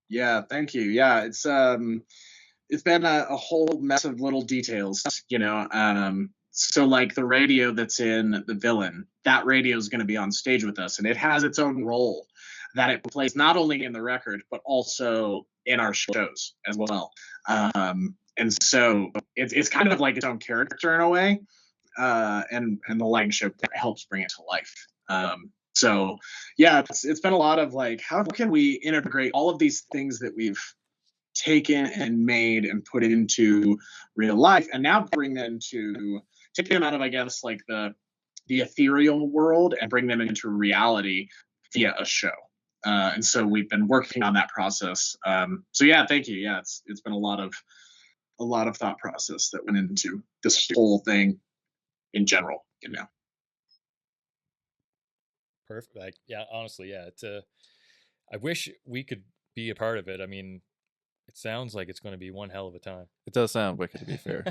Yeah, thank you. Yeah, it's been a whole mess of little details, So like the radio that's in The Villain, that radio is going to be on stage with us, and it has its own role that it plays not only in the record but also in our shows as well. And so it's kind of like its own character in a way, and the lighting show helps bring it to life. So yeah, it's been a lot of like, how can we integrate all of these things that we've taken and made and put into real life, and now bring them take them out of, I guess, like the ethereal world and bring them into reality via a show. And so we've been working on that process. So yeah, thank you. Yeah, it's been a lot of thought process that went into this whole thing in general. Perfect. Like, yeah, honestly, yeah. It's I wish we could be a part of it. I mean, it sounds like it's going to be one hell of a time. It does sound wicked, to be fair.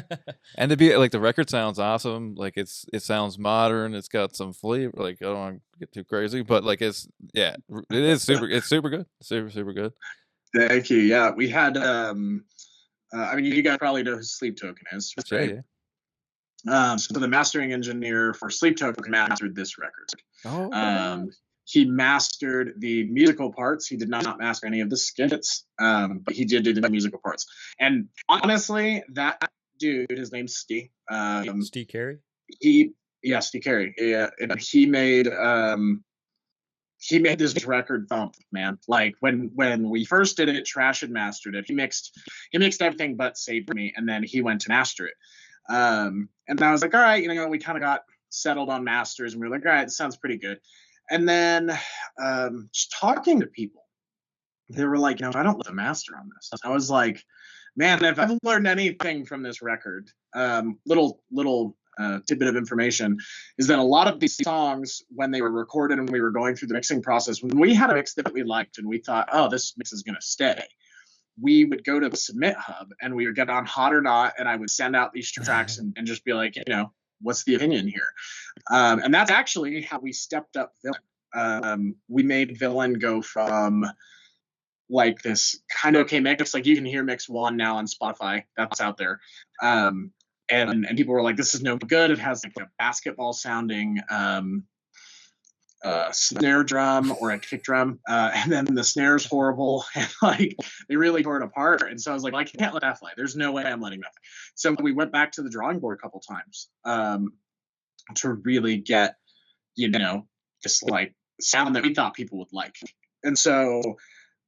And to be like, the record sounds awesome. Like it sounds modern. It's got some flavor. Like, I don't want to get too crazy, but like it is super. It's super good. Super good. Thank you. Yeah, we had. I mean, you guys probably know who Sleep Token is, right? Yeah. So the mastering engineer for Sleep Token mastered this record. Oh. He mastered the musical parts. He did not master any of the skits, but he did do the musical parts. And honestly, that dude, his name's Steve. Steve Carey? Steve Carey. Yeah, and he made this record thump, man. Like when we first did it, Trash had mastered it. He mixed everything but Save Me, and then he went to master it. And I was like, all right, we kind of got settled on masters, and we were like, all right, this sounds pretty good. And then just talking to people, they were like, I don't want to master on this. I was like, man, if I've learned anything from this record, little tidbit of information is that a lot of these songs, when they were recorded and we were going through the mixing process, when we had a mix that we liked and we thought, oh, this mix is going to stay, we would go to the Submit Hub and we would get on Hot or Not, and I would send out these tracks and just be like, what's the opinion here? And that's actually how we stepped up Villain. We made Villain go from like this kind of okay mix, like you can hear mix 1 now on Spotify, that's out there. And people were like, this is no good. It has like a basketball sounding snare drum or a kick drum, and then the snare's horrible, and like they really tore it apart. And so I was like, well, I can't let that fly. There's no way I'm letting that fly. So we went back to the drawing board a couple times to really get, just like sound that we thought people would like. And so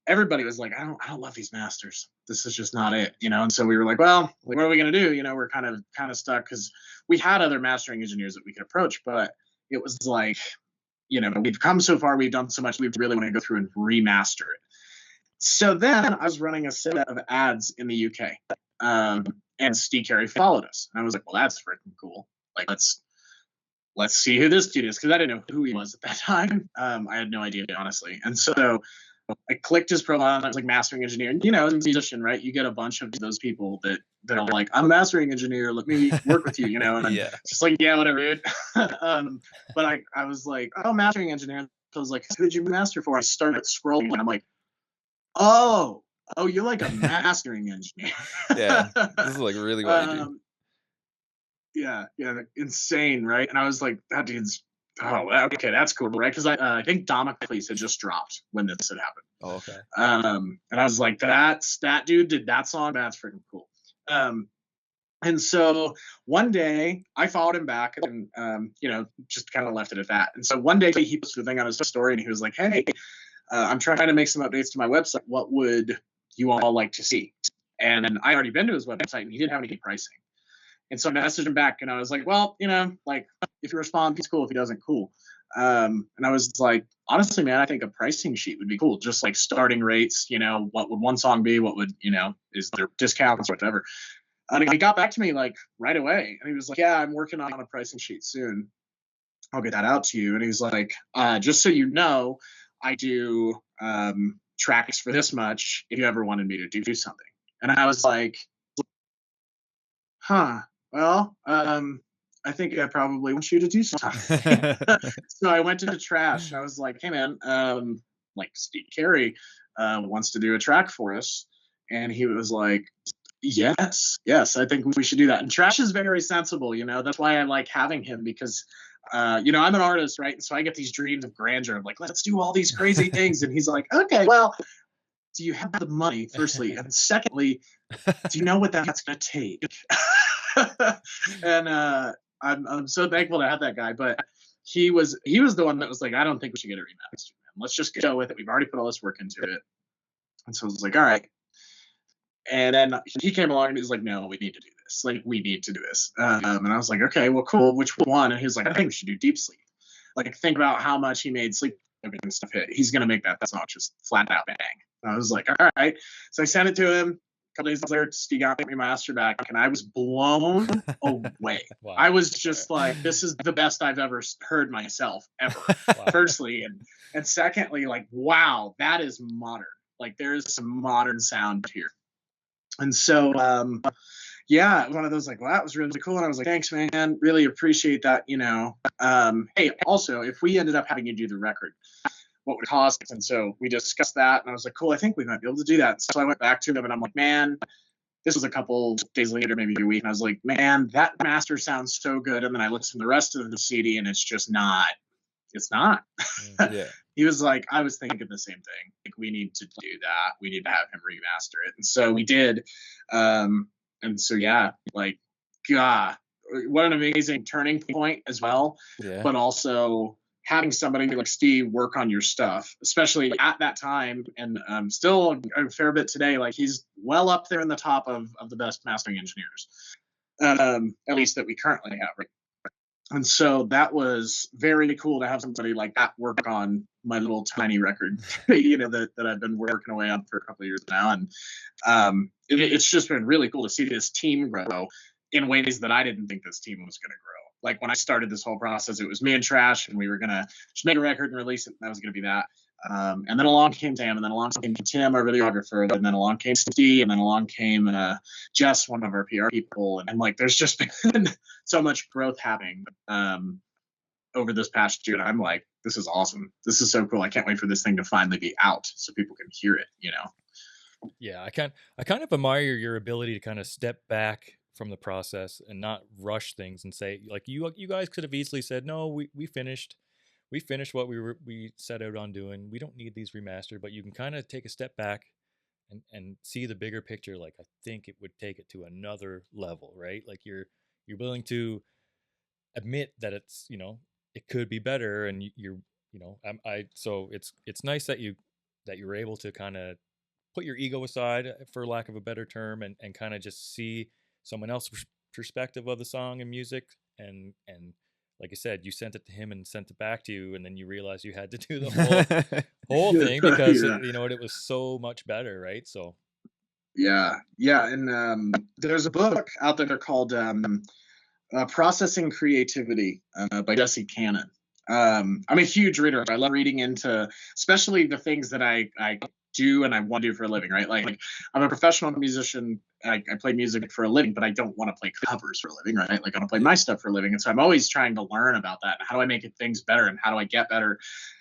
everybody was like, I don't love these masters. This is just not it, And so we were like, well, what are we gonna do? We're kind of stuck because we had other mastering engineers that we could approach, but it was like, we've come so far, we've done so much, we really want to go through and remaster it. So then I was running a set of ads in the UK, and Steve Carey followed us, and I was like, well, that's freaking cool. Like, let's see who this dude is, because I didn't know who he was at that time. I had no idea, honestly. And so I clicked his profile, and I was like, mastering engineer. And, as a musician, right, you get a bunch of those people that are like, I'm a mastering engineer, let me work with you, and I'm just like, yeah, whatever, dude. But I was like, oh, mastering engineer. So I was like, who did you master for? I started scrolling, and I'm like, oh, you're like a mastering engineer. Yeah, this is like really what you do. Yeah, insane, right? And I was like, that dude's, okay, that's cool, right? Because I think Damocles had just dropped when this had happened. Oh, okay. And I was like, that dude did that song. That's freaking cool. And so one day I followed him back, and just kind of left it at that. And so one day he posted a thing on his story, and he was like, hey, I'm trying to make some updates to my website. What would you all like to see? And I already been to his website, and he didn't have any pricing. And so I messaged him back, and I was like, well, like, if you respond, it's cool. If he doesn't, cool. And I was like, honestly, man, I think a pricing sheet would be cool. Just like starting rates, what would one song be? What would, is there discounts or whatever? And he got back to me like right away. And he was like, yeah, I'm working on a pricing sheet soon. I'll get that out to you. And he was like, just so you know, I do tracks for this much if you ever wanted me to do something. And I was like, well, I think I probably want you to do something. So I went to the trash. I was like, hey, man, like Steve Carey wants to do a track for us. And he was like, yes, I think we should do that. And Trash is very sensible, That's why I like having him, because, I'm an artist, right? And so I get these dreams of grandeur of like, let's do all these crazy things. And he's like, okay, well, do you have the money, firstly? And secondly, do you know what that's going to take? And I'm so thankful to have that guy. But he was the one that was like, I don't think we should get it remastered, man. Let's just go with it. We've already put all this work into it. And so I was like, all right. And then he came along and he was like, no, we need to do this. Like, we need to do this. And I was like, okay, well, cool. Which one? And he was like, I think we should do Deep Sleep. Like, think about how much he made Sleep and stuff hit. He's going to make that song just flat out bang. And I was like, all right. So I sent it to him. A couple days later, Steve got me my master back, and I was blown away. Wow. I was just like, this is the best I've ever heard myself, ever. Wow. Firstly. And secondly, like, wow, that is modern. Like, there is some modern sound here. And so, one of those like, wow, that was really cool. And I was like, thanks, man. Really appreciate that, Hey, also, if we ended up having you do the record, what would it cost? And so we discussed that, and I was like, cool, I think we might be able to do that. So I went back to him, and I'm like, man, this was a couple days later, maybe a week, and I was like, man, that master sounds so good. And then I listened to the rest of the CD, and it's just not. It's not. Yeah. He was like, I was thinking the same thing. Like, we need to do that. We need to have him remaster it. And so we did. And so, yeah, like, God, what an amazing turning point as well. Yeah. But also having somebody like Steve work on your stuff, especially at that time, and still a fair bit today. Like, he's well up there in the top of the best mastering engineers, at least that we currently have. Right? And so that was very cool to have somebody like that work on my little tiny record, that I've been working away on for a couple of years now. And it's just been really cool to see this team grow in ways that I didn't think this team was going to grow. Like, when I started this whole process, it was me and Trash, and we were going to just make a record and release it. And that was going to be that. And then along came Sam, and then along came Tim, our videographer, and then along came Steve, and then along came Jess, one of our PR people. And like, there's just been so much growth happening over this past year. And I'm like, this is awesome. This is so cool. I can't wait for this thing to finally be out so people can hear it, Yeah, I kind of admire your ability to kind of step back from the process and not rush things and say, like, you guys could have easily said, no, we finished. we finished what we set out on doing. We don't need these remastered, but you can kind of take a step back and see the bigger picture. Like I think it would take it to another level, right? Like you're willing to admit that it's, it could be better, and you're, so it's nice that you're able to kind of put your ego aside, for lack of a better term, and kind of just see someone else's perspective of the song and music. And like I said, you sent it to him and sent it back to you, and then you realize you had to do the whole thing because Yeah. it was so much better, right? So Yeah, and there's a book out there called Processing Creativity by Jesse Cannon. I'm a huge reader. I love reading into, especially the things that I do and I want to do for a living, right? Like I'm a professional musician. I play music for a living, but I don't want to play covers for a living, right? Like I want to play my stuff for a living. And so I'm always trying to learn about that. How do I make things better? And how do I get better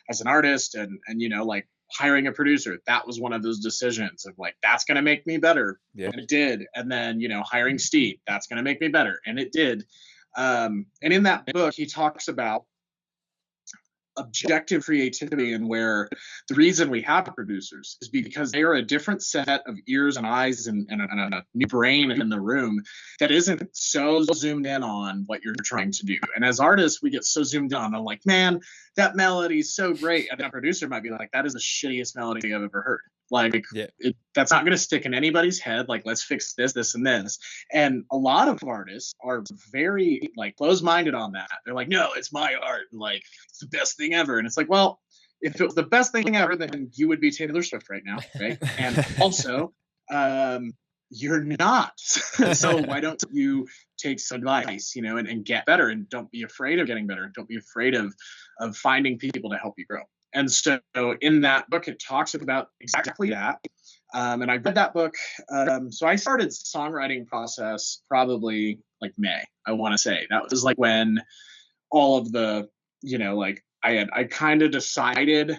as an artist? And like hiring a producer, that was one of those decisions of like, that's going to make me better. Yeah. And it did. And then, hiring Steve, that's going to make me better. And it did. And in that book, he talks about objective creativity, and where the reason we have producers is because they are a different set of ears and eyes and a new brain in the room that isn't so zoomed in on what you're trying to do. And as artists, we get so zoomed in on, I'm like, man, that melody is so great. And a producer might be like, that is the shittiest melody I've ever heard. Like, Yeah. That's not going to stick in anybody's head. Like, let's fix this, and this. And a lot of artists are very like closed-minded on that. They're like, no, it's my art, and like it's the best thing ever. And it's like, well, if it was the best thing ever, then you would be Taylor Swift right now, right? And also, you're not. So why don't you take some advice, and get better, and don't be afraid of getting better. Don't be afraid of finding people to help you grow. And so in that book, it talks about exactly that. And I read that book. So I started songwriting process probably like May, I want to say. That was like when all of the, like I kind of decided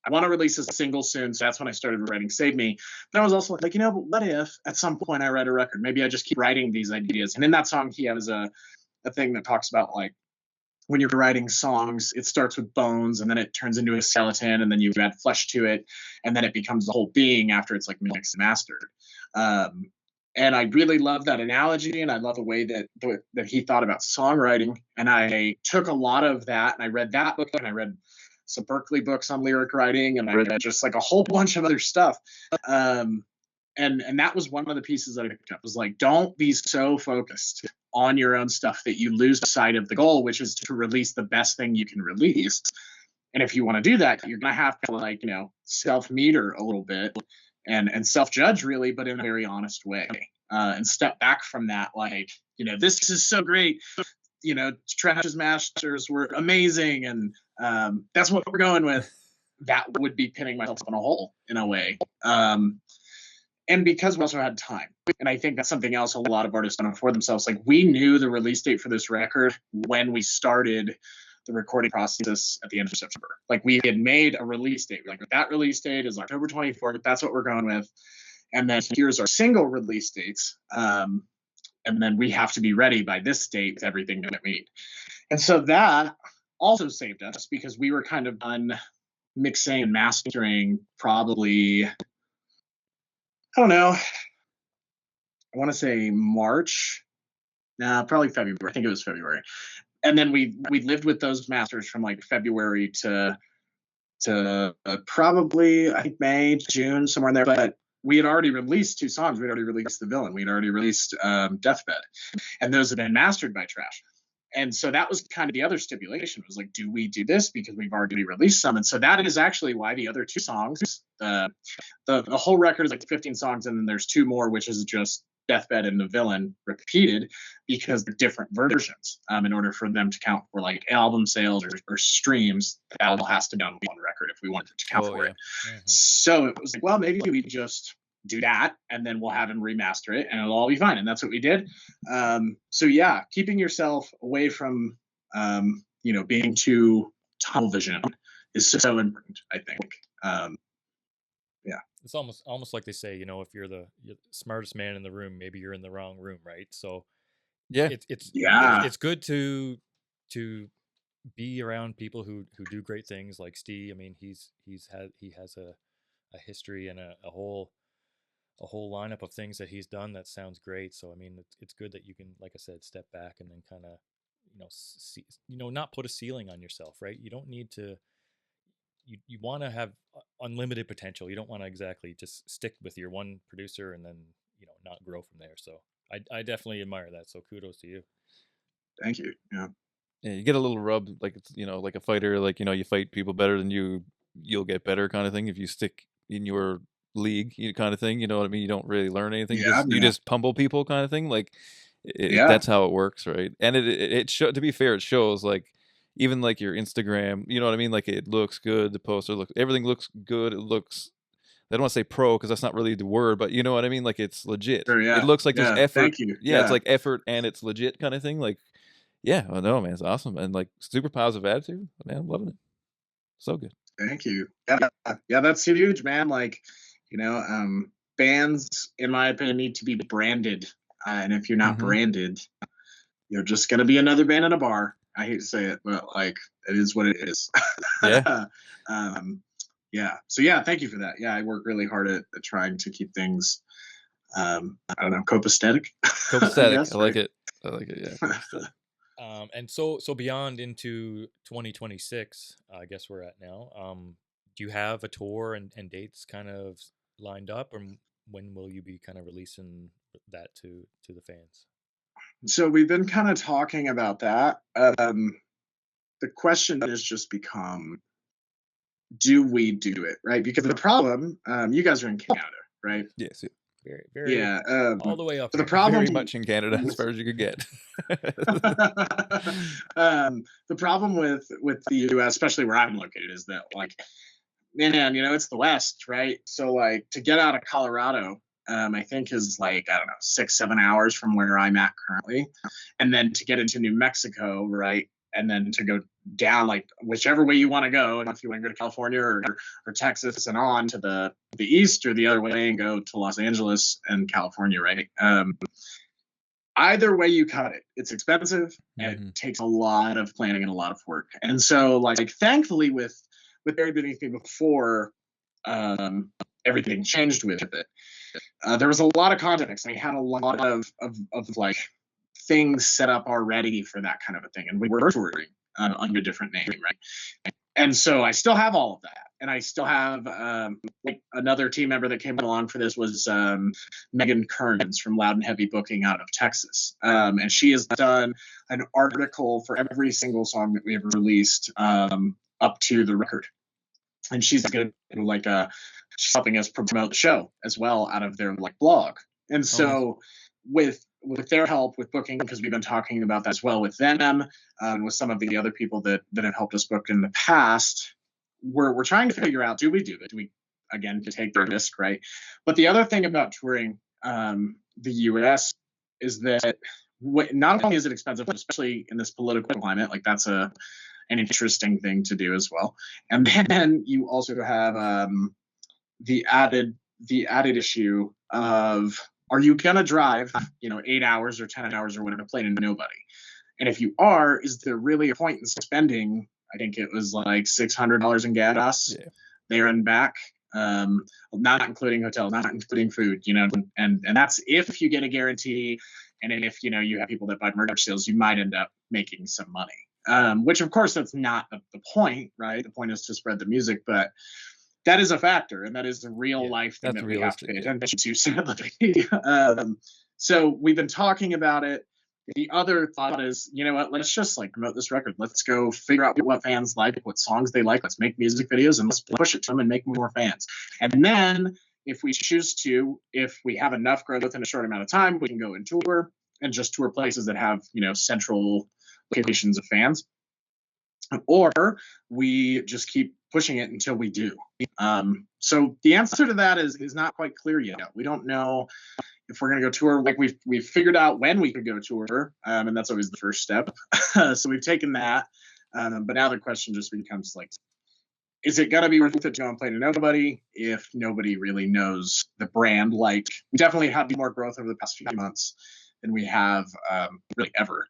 I want to release a single soon. So that's when I started writing Save Me. But I was also like, but what if at some point I write a record? Maybe I just keep writing these ideas. And in that song, he has a thing that talks about like, when you're writing songs, it starts with bones and then it turns into a skeleton and then you add flesh to it and then it becomes the whole being after it's like mixed and mastered. And I really love that analogy, and I love the way that he thought about songwriting. And I took a lot of that, and I read that book, and I read some Berkeley books on lyric writing, and I read just like a whole bunch of other stuff. And that was one of the pieces that I picked up, was like, don't be so focused on your own stuff that you lose sight of the goal, which is to release the best thing you can release. And if you want to do that, you're going to have to like, self-meter a little bit and self-judge really, but in a very honest way, and step back from that. Like, this is so great. Trash's masters were amazing. And that's what we're going with. That would be pinning myself in a hole in a way. And because we also had time. And I think that's something else a lot of artists don't afford themselves. Like, we knew the release date for this record when we started the recording process at the end of September. Like, we had made a release date. Like, that release date is October 24th. That's what we're going with. And then here's our single release dates. And then we have to be ready by this date with everything that we need. And so that also saved us, because we were kind of done mixing and mastering probably, I don't know, I want to say March. Probably February. I think it was February. And then we lived with those masters from like February to probably, I think, May, June, somewhere in there. But we had already released 2 songs. We had already released The Villain. We had already released Deathbed. And those had been mastered by Trash. And so that was kind of the other stipulation. It was like, do we do this? Because we've already released some. And so that is actually why the other 2 songs, the whole record is like 15 songs. And then there's 2 more, which is just Deathbed and The Villain repeated, because they're different versions. In order for them to count for like album sales or streams, the album has to be on one record if we wanted to count for it. Mm-hmm. So it was like, well, maybe we just do that and then we'll have him remaster it and it'll all be fine. And that's what we did. So yeah, keeping yourself away from, being too tunnel vision is so important, I think. Yeah. It's almost like they say, if you're the smartest man in the room, maybe you're in the wrong room, right? So yeah, it's good to be around people who do great things like Steve. I mean, he has a history and a whole lineup of things that he's done that sounds great. So I mean, it's good that you can, like I said, step back and then kind of, see, not put a ceiling on yourself, right? You don't need to. You want to have unlimited potential. You don't want to exactly just stick with your one producer and then not grow from there. So I definitely admire that. So kudos to you. Thank you. Yeah. Yeah, you get a little rub, like it's like a fighter, like you fight people better than you'll get better kind of thing if you stick in your league, kind of thing. You know what I mean? You don't really learn anything. Yeah, You yeah. just pummel people kind of thing. Like Yeah. that's how it works, right? And to be fair, it shows like even like your Instagram. You know what I mean? Like it looks good. The poster looks, everything looks good. It looks. I don't want to say pro because that's not really the word, but you know what I mean? Like it's legit. Sure, yeah. It looks like there's Yeah, effort. thank you. Yeah, it's Yeah. like effort and it's legit kind of thing. Like, yeah, I know, man. It's awesome. And like super positive attitude. Man, I'm loving it. So good. Thank you. Yeah, that's huge, man. Like, bands, in my opinion, need to be branded. And if you're not Mhm. branded, you're just gonna be another band in a bar. I hate to say it, but like it is what it is. Yeah. Yeah. So yeah, thank you for that. Yeah, I work really hard at trying to keep things I don't know, copacetic. Copacetic. I like it. I like it. Yeah. Copacetic. And so beyond into 2026, I guess we're at now. Do you have a tour and dates kind of lined up, or when will you be kind of releasing that to the fans? So we've been kind of talking about that. The question has just become, do we do it, right? Because the problem, you guys are in Canada, right? Yes. Yeah. Very, very, Yeah. all the way up The here. problem Very much in Canada as far as you could get. The problem with the U.S., especially where I'm located, is that like, man, it's the West, right? So like to get out of Colorado, I think is like, I don't know, 6-7 hours from where I'm at currently, and then to get into New Mexico, right? And then to go down, like whichever way you want to go, and if you want to go to California or Texas and on to the east, or the other way and go to Los Angeles and California, right? Either way you cut it, it's expensive and it takes a lot of planning and a lot of work. And so, like, thankfully, with everything before everything changed with it, there was a lot of context. And we had a lot of like things set up already for that kind of a thing, and we were touring under a different name, right? And so I still have all of that, and I still have like another team member that came along for this was Megan Kearns from Loud and Heavy Booking out of Texas, and she has done an article for every single song that we have released up to the record, and she's going to like she's helping us promote the show as well out of their like blog. And so with their help with booking, because we've been talking about that as well with them, with some of the other people that have helped us book in the past, we're trying to figure out, do we do it? Do we, again, to take the risk, right? But the other thing about touring the U.S. is that not only is it expensive, especially in this political climate, like that's an interesting thing to do as well. And then you also have the added issue of, are you gonna drive 8 hours or 10 hours or whatever to play to nobody? And if you are, is there really a point in spending, I think it was like $600 in gas there and back, not including hotels, not including food, and that's if you get a guarantee, and if you have people that buy merch sales, you might end up making some money, which of course that's not the point, right? The point is to spread the music, but that is a factor, and that is the real life thing that we have to pay attention to, sadly. So we've been talking about it. The other thought is, what? Let's just like promote this record. Let's go figure out what fans like, what songs they like. Let's make music videos and let's push it to them and make more fans. And then if we choose to, if we have enough growth in a short amount of time, we can go and tour and just tour places that have, central locations of fans. Or we just keep pushing it until we do. So the answer to that is not quite clear yet. We don't know if we're going to go tour. Like we've figured out when we could go tour, and that's always the first step. So we've taken that, but now the question just becomes like, is it going to be worth it to go and play to nobody if nobody really knows the brand? Like we definitely had more growth over the past few months than we have really ever.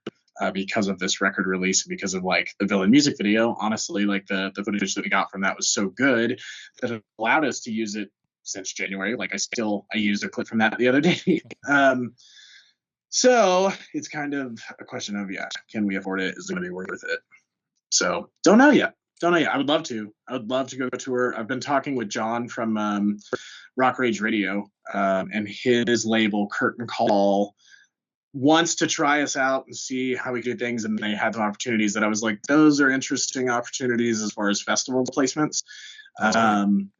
because of this record release, because of like the Villain music video. Honestly, like the footage that we got from that was so good that it allowed us to use it since January. Like I used a clip from that the other day. So it's kind of a question of, can we afford it? Is it going to be worth it? So don't know yet. I would love to. I would love to go tour. I've been talking with John from Rock Rage Radio, and his label Curtain Call wants to try us out and see how we do things. And they had some opportunities that I was like, those are interesting opportunities as far as festival placements. And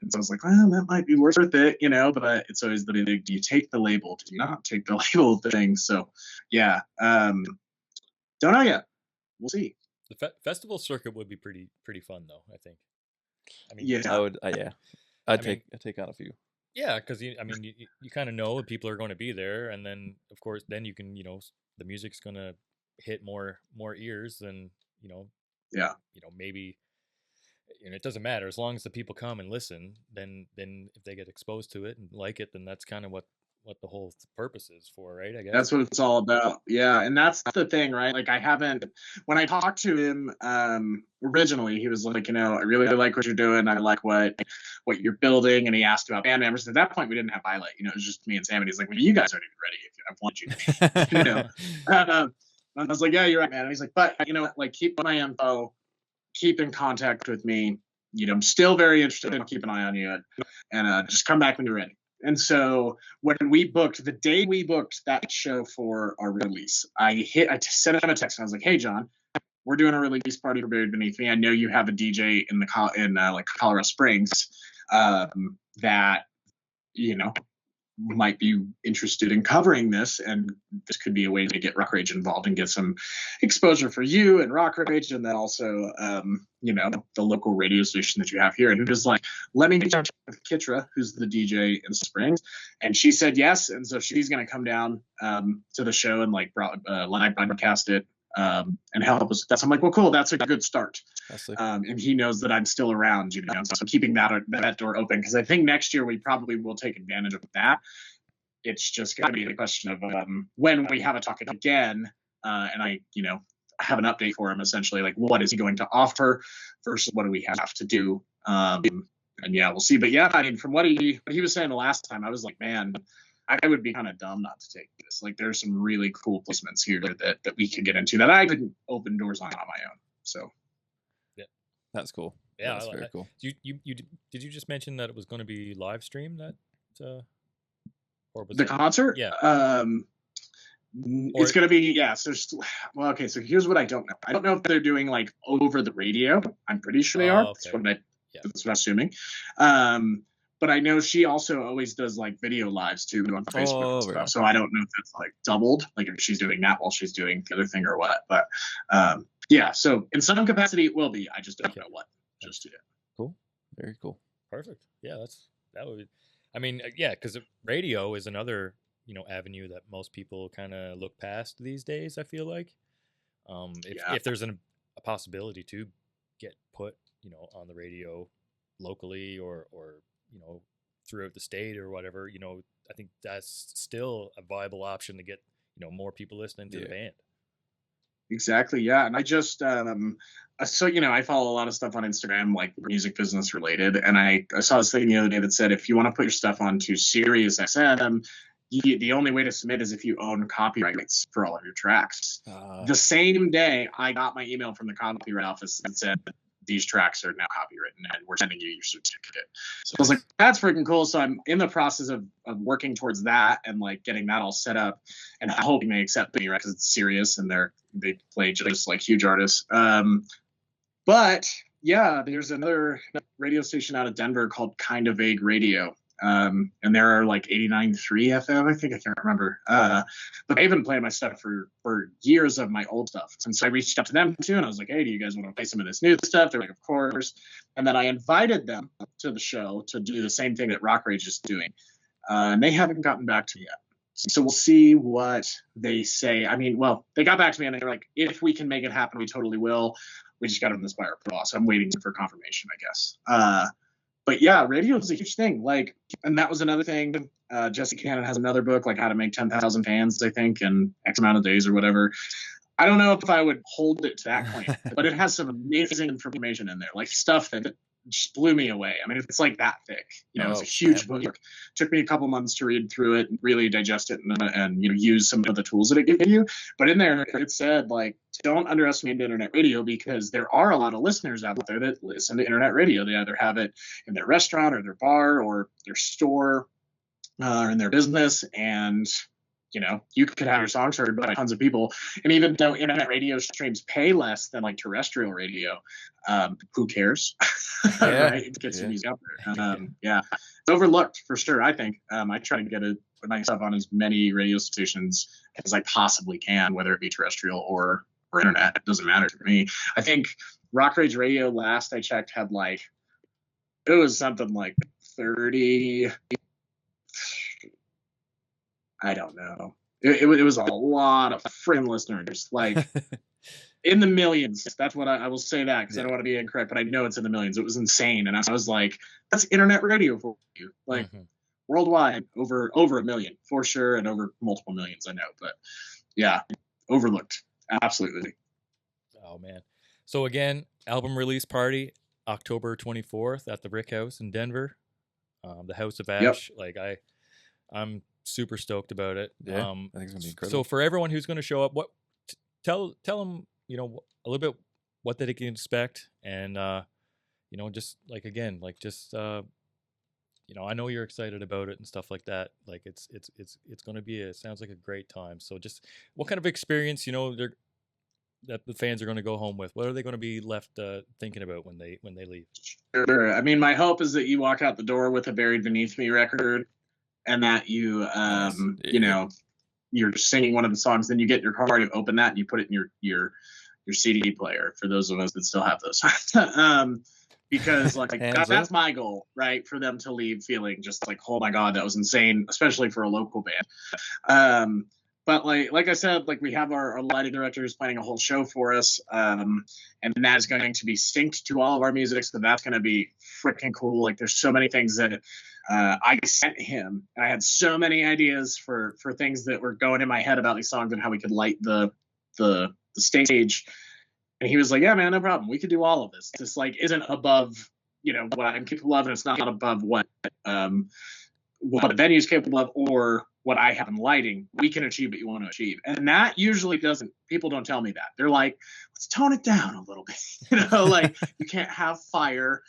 so I was like, well, that might be worth it, but it's always the big, do you take the label? Do you not take the label thing? So yeah, don't know yet. We'll see. The festival circuit would be pretty fun though, I think. I mean, yeah, I would. I'd take on a few. Yeah, because you kind of know people are going to be there, and then of course you can the music's going to hit more ears than maybe. And it doesn't matter as long as the people come and listen. Then if they get exposed to it and like it, then that's kind of what the whole purpose is for, right? I guess that's what it's all about. Yeah, and that's the thing, right? Like when I talked to him originally, he was like, I really like what you're doing. I like what you're building, and he asked about band members. At that point, we didn't have Violet. It was just me and Sam, and he's like, well, you guys aren't even ready. I want you. I was like, yeah, you're right, man. And he's like, but like keep my info. Keep in contact with me. I'm still very interested in keep an eye on you, and just come back when you're ready. And so when the day we booked that show for our release, I sent him a text and I was like, hey, John, we're doing a release party for Buried Beneath Me. I know you have a DJ in Colorado Springs that might be interested in covering this, and this could be a way to get Rock Rage involved and get some exposure for you and Rock Rage, and then also the local radio station that you have here. And it was like, let me check with Kitra, who's the DJ in Springs, and she said yes, and so she's going to come down to the show and live broadcast it and help us with that. So I'm like, well, cool, that's a good start. And he knows that I'm still around, so keeping that door open, because I think next year we probably will take advantage of that. It's just going to be the question of when we have a talk again, and I have an update for him, essentially, like what is he going to offer versus what do we have to do. And yeah, we'll see. But yeah, I mean, from what he was saying the last time, I was like, man, I would be kind of dumb not to take this. Like, there's some really cool placements here that we could get into that I couldn't open doors on my own. So yeah, that's cool. Yeah, that's very cool. You did you just mention that it was going to be live stream or was the concert? Yeah. It's going to be, So so here's what I don't know. I don't know if they're doing like over the radio. I'm pretty sure they are. Okay. That's what I'm assuming. But I know she also always does like video lives too on Facebook and stuff. Right. So I don't know if it's like doubled, like if she's doing that while she's doing the other thing or what. But so in some capacity it will be. I just don't know what just yet. Cool. Very cool. Perfect. Yeah, that would. I mean, because radio is another avenue that most people kind of look past these days. I feel like if there's a possibility to get put on the radio locally or throughout the state or whatever, I think that's still a viable option to get more people listening to the band. Exactly. Yeah. And I just I follow a lot of stuff on Instagram, like music business related, and I saw this thing the other day that said if you want to put your stuff onto Sirius XM, the only way to submit is if you own copyrights for all of your tracks. The same day I got my email from the copyright office that said these tracks are now copywritten and we're sending you your certificate. So I was like, that's freaking cool. So I'm in the process of working towards that and like getting that all set up and hoping they accept me, right? Because it's serious and they play just like huge artists. But yeah, there's another radio station out of Denver called Kind of Vague Radio. And there are like 89.3 FM, I think, I can't remember. But they've been playing my stuff for years of my old stuff. And so I reached out to them too, and I was like, hey, do you guys want to play some of this new stuff? They're like, of course. And then I invited them to the show to do the same thing that Rock Rage is doing. And they haven't gotten back to me yet. So we'll see what they say. I mean, well, they got back to me and they're like, if we can make it happen, we totally will. We just got to inspire Pro. So I'm waiting for confirmation, I guess. But yeah, radio is a huge thing. Like, and that was another thing. Jesse Cannon has another book, like How to Make 10,000 Fans, I think, in X amount of days or whatever. I don't know if I would hold it to that claim, but it has some amazing information in there, like stuff that just blew me away. I mean, it's like that thick. It's a huge book. Took me a couple months to read through it and really digest it and use some of the tools that it gives you. But in there, it said, like, don't underestimate internet radio, because there are a lot of listeners out there that listen to internet radio. They either have it in their restaurant or their bar or their store or in their business, and you could have your songs heard by tons of people. And even though internet radio streams pay less than like terrestrial radio, who cares? Right? It gets your music out there. Yeah, it's overlooked for sure. I think I try to put myself on as many radio stations as I possibly can, whether it be terrestrial or internet. It doesn't matter to me. I think Rock Rage Radio, last I checked, had it was something like 30. I don't know. It was a lot of freaking listeners, like in the millions. That's what I will say that, because I don't want to be incorrect, but I know it's in the millions. It was insane, and I was like, "That's internet radio for you!" Like worldwide, over a million for sure, and over multiple millions. I know, but yeah, overlooked, absolutely. Oh man! So again, album release party, October 24th at the Rick House in Denver, the House of Ash. Yep. Like I'm super stoked about it. Yeah, I think it's gonna be incredible. So for everyone who's going to show up, tell them a little bit what they can expect, and just like again, like just I know you're excited about it and stuff like that. Like it's going to be sounds like a great time. So just what kind of experience that the fans are going to go home with? What are they going to be left thinking about when they leave? Sure. I mean, my hope is that you walk out the door with a Buried Beneath Me record, and that you you're singing one of the songs, then you get in your car, you open that, and you put it in your CD player, for those of us that still have those. Because that's my goal, right? For them to leave feeling just like, oh my God, that was insane, especially for a local band. But like I said, like we have our lighting directors planning a whole show for us, and that is going to be synced to all of our music, so that's going to be freaking cool. Like there's so many things that I sent him, and I had so many ideas for things that were going in my head about these songs and how we could light the stage. And he was like, yeah, man, no problem. We could do all of this. This isn't above, what I'm capable of, and it's not above what the venue's capable of or what I have in lighting. We can achieve what you want to achieve. And that usually people don't tell me that. They're like, let's tone it down a little bit. Like you can't have fire,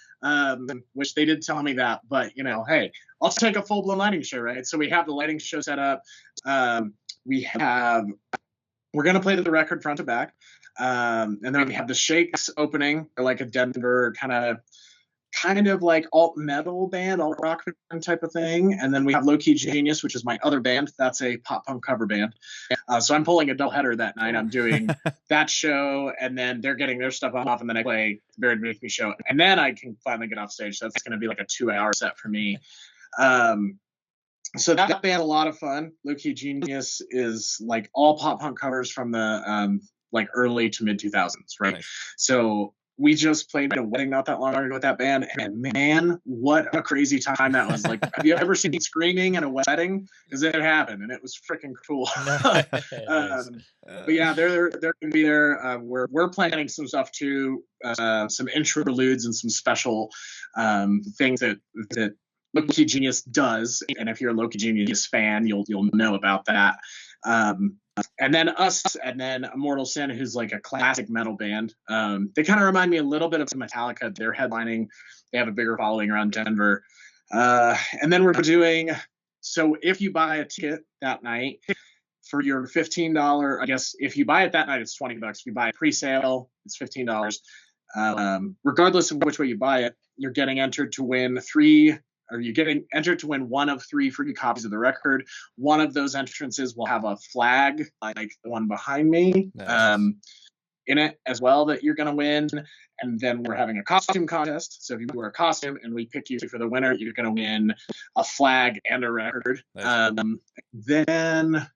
which they did tell me that, but hey, I'll take a full blown lighting show, right? So we have the lighting show set up. We're going to play the record front to back. And then we have the Shakes opening. They're like a Denver kind of like alt metal band, alt rock type of thing. And then we have Low Key Genius, which is my other band. That's a pop punk cover band. So I'm pulling a doubleheader that night. I'm doing that show, and then they're getting their stuff off, and then I play the Buried Beneath Me show, and then I can finally get off stage. So that's going to be like a 2-hour set for me. So that band, a lot of fun. Low Key Genius is like all pop punk covers from the like early to mid 2000s, right? Nice. So we just played a wedding not that long ago with that band, and man, what a crazy time that was. Like, have you ever seen screaming at a wedding? Because it happened, and it was freaking cool. But yeah, they're gonna be there. We're planning some stuff too, some interludes and some special things that Low Key Genius does. And if you're a Low Key Genius fan, you'll know about that. And then us, and then Immortal Sin, who's like a classic metal band. They kind of remind me a little bit of Metallica. They're headlining. They have a bigger following around Denver. And then we're doing, so if you buy a ticket that night for your $15, I guess if you buy it that night, it's $20. If you buy it pre-sale, it's $15. Regardless of which way you buy it, you're getting entered to win one of 3 free copies of the record. One of those entrances will have a flag, like the one behind me, in it as well, that you're going to win. And then we're having a costume contest. So if you wear a costume and we pick you for the winner, you're going to win a flag and a record. Then I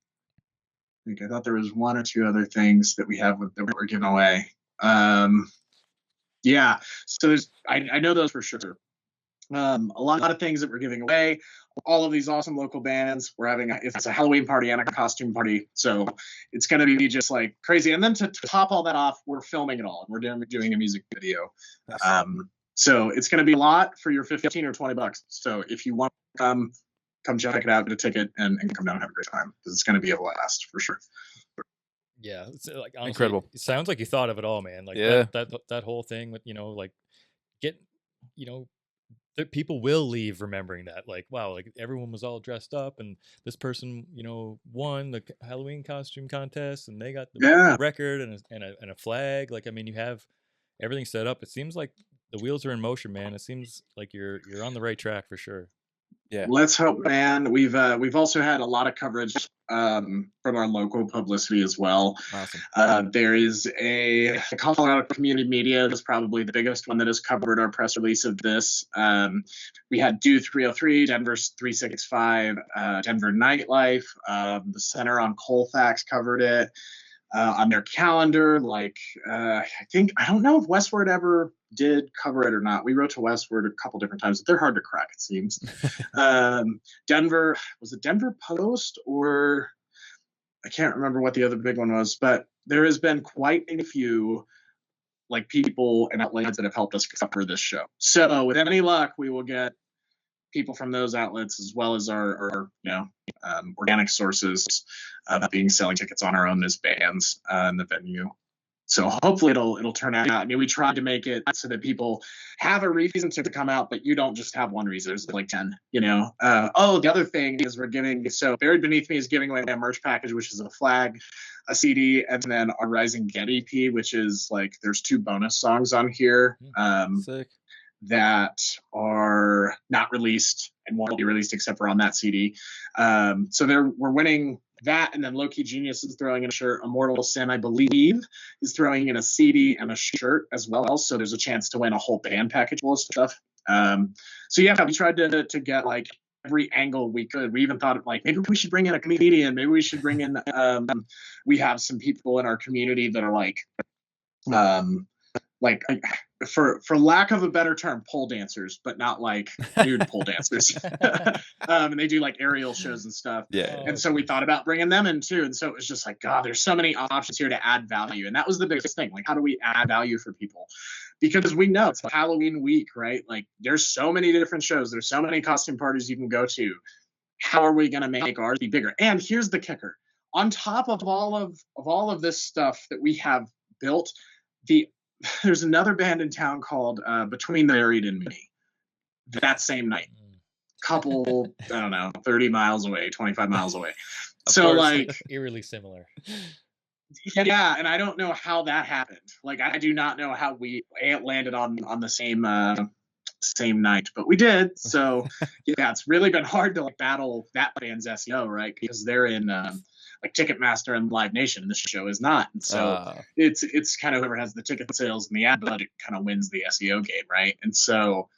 think I thought there was 1 or 2 other things that we have that we're giving away. Yeah. So I know those for sure. A lot of things that we're giving away. All of these awesome local bands. We're having it's a Halloween party and a costume party, so it's going to be just like crazy. And then to top all that off, we're filming it all, and we're doing a music video. So it's going to be a lot for your 15 or $20. So if you want to come check it out, get a ticket, and come down and have a great time, because it's going to be a blast for sure. Yeah, it's like honestly, Incredible. It sounds like you thought of it all, man. Like Yeah. that whole thing with like that people will leave remembering that, like, wow, like everyone was all dressed up and this person won the Halloween costume contest and they got the record and a flag. Like, I mean, you have everything set up. It seems like the wheels are in motion, man. It seems like you're on the right track for sure. Yeah. Let's hope, man. We've also had a lot of coverage from our local publicity as well. Awesome. There is a Colorado Community Media that's probably the biggest one that has covered our press release of this. We had Do 303, Denver 365, Denver Nightlife, the Center on Colfax covered it on their calendar. Like, I don't know if Westward ever did cover it or not. We wrote to Westward a couple different times, but they're hard to crack, it seems. Denver, was it Denver Post, or I can't remember what the other big one was, but there has been quite a few like people and outlets that have helped us cover this show. So with any luck, we will get people from those outlets as well as our organic sources being selling tickets on our own as bands in the venue. So hopefully it'll turn out. I mean, we tried to make it so that people have a reason to come out, but you don't just have one reason. There's like 10, the other thing is so Buried Beneath Me is giving away a merch package, which is a flag, a CD, and then our Rising Get EP, which is like, there's 2 bonus songs on here Sick. that are not released and won't be released except for on that CD. So we're winning that, and then Low Key Genius is throwing in a shirt. Immortal Sin, I believe, is throwing in a CD and a shirt as well. So there's a chance to win a whole band package full of stuff. So yeah, we tried to get like every angle we could. We even thought of like, maybe we should bring in a comedian. Maybe we should bring in. We have some people in our community that are for lack of a better term, pole dancers, but not like nude pole dancers. And they do like aerial shows and stuff. Yeah. And so we thought about bringing them in too. And so it was just like, God, there's so many options here to add value. And that was the biggest thing. Like, how do we add value for people? Because we know it's Halloween week, right? Like, there's so many different shows. There's so many costume parties you can go to. How are we going to make ours be bigger? And here's the kicker. On top of all of this stuff that we have built, there's another band in town called Between the Buried and Me that same night. Couple, I don't know, 30 miles away, 25 miles away. So course, like eerily similar. Yeah, and I don't know how that happened. Like, I do not know how we landed on the same night, but we did. So yeah, it's really been hard to like battle that band's SEO, right? Because they're in like Ticketmaster and Live Nation, and this show is not. And so it's kind of whoever has the ticket sales and the ad budget kind of wins the SEO game, right? And so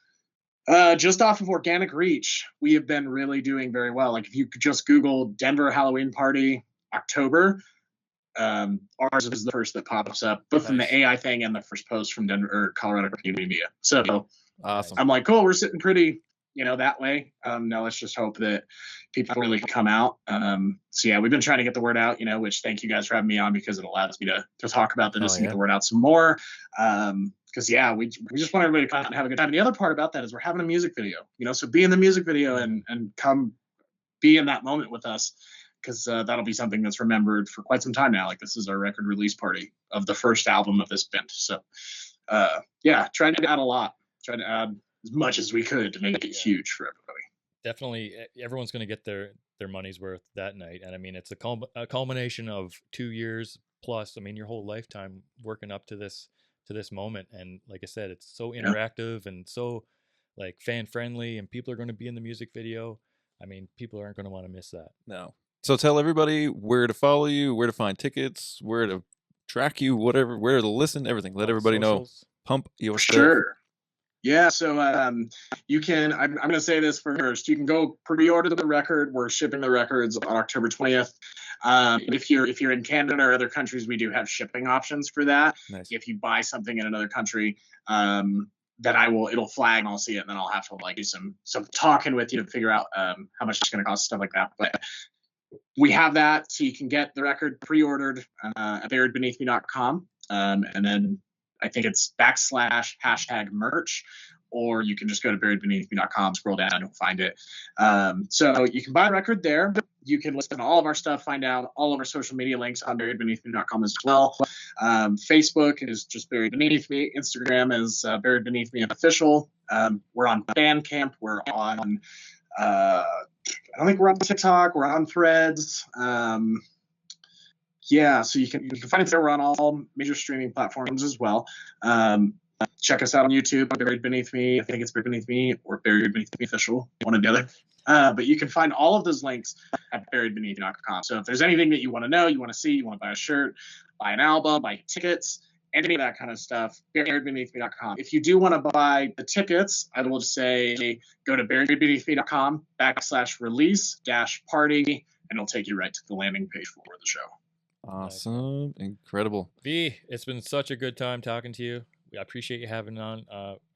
just off of organic reach, we have been really doing very well. Like, if you could just Google Denver Halloween Party October, ours is the first that pops up, both from the AI thing and the first post from Denver or Colorado Community Media. So awesome. I'm like, cool, we're sitting pretty, that way. Now let's just hope that people really come out. So yeah, we've been trying to get the word out, which thank you guys for having me on, because it allows me to talk about this and get the word out some more. Because yeah, we just want everybody to come out and have a good time. And the other part about that is we're having a music video, so be in the music video and come be in that moment with us, because that'll be something that's remembered for quite some time now. Like, this is our record release party of the first album of this band. So yeah, trying to add a lot, trying to add as much as we could to make it huge for everybody. Definitely, everyone's going to get their money's worth that night. And I mean, it's a culmination of 2 years plus. I mean, your whole lifetime working up to this moment. And like I said, it's so interactive and so like fan friendly, and people are going to be in the music video. I mean, people aren't going to want to miss that. No. So tell everybody where to follow you, where to find tickets, where to track you, whatever, where to listen, everything. Let everybody Socials. know. Pump your stuff. Sure. Yeah, so you can, I'm going to say this first, you can go pre-order the record. We're shipping the records on October 20th. If you're in Canada or other countries, we do have shipping options for that. Nice. If you buy something in another country, then it'll flag and I'll see it, and then I'll have to like do some talking with you to figure out how much it's going to cost, stuff like that. But we have that, so you can get the record pre-ordered at buriedbeneathme.com, and then I think it's /# or you can just go to buriedbeneathme.com, scroll down, and you'll find it. So you can buy the record there. You can listen to all of our stuff, find out all of our social media links on buriedbeneathme.com as well. Facebook is just Buried Beneath Me. Instagram is Buried Beneath Me Official. We're on Bandcamp. We're on, I don't think we're on TikTok. We're on Threads. Yeah, so you can find it there. We're on all major streaming platforms as well. Check us out on YouTube, Buried Beneath Me. I think it's Buried Beneath Me or Buried Beneath Me Official, one or the other. But you can find all of those links at buriedbeneathme.com. So if there's anything that you want to know, you want to see, you want to buy a shirt, buy an album, buy tickets, any of that kind of stuff, buriedbeneathme.com. If you do want to buy the tickets, I will just say go to buriedbeneathme.com /release-party, and it'll take you right to the landing page for the show. Awesome. Incredible. V, it's been such a good time talking to you. I appreciate you having on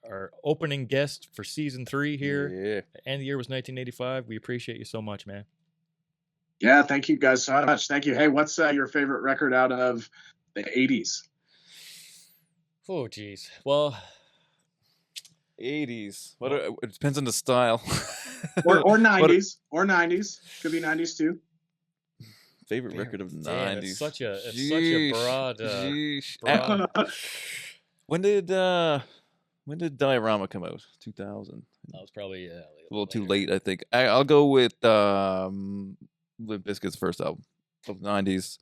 our opening guest for season 3 here. Yeah. The end of the year was 1985. We appreciate you so much, man. Yeah, thank you guys so much. Thank you. Hey, what's your favorite record out of the 80s? Oh, geez. Well, 80s. It depends on the style. or 90s. Or 90s. Could be 90s too. Favorite record of 90s. Damn, it's such a broad. broad. When did Diorama come out? 2000. That was probably a little too late, I think. I'll go with Limp Bizkit's first album of the 90s.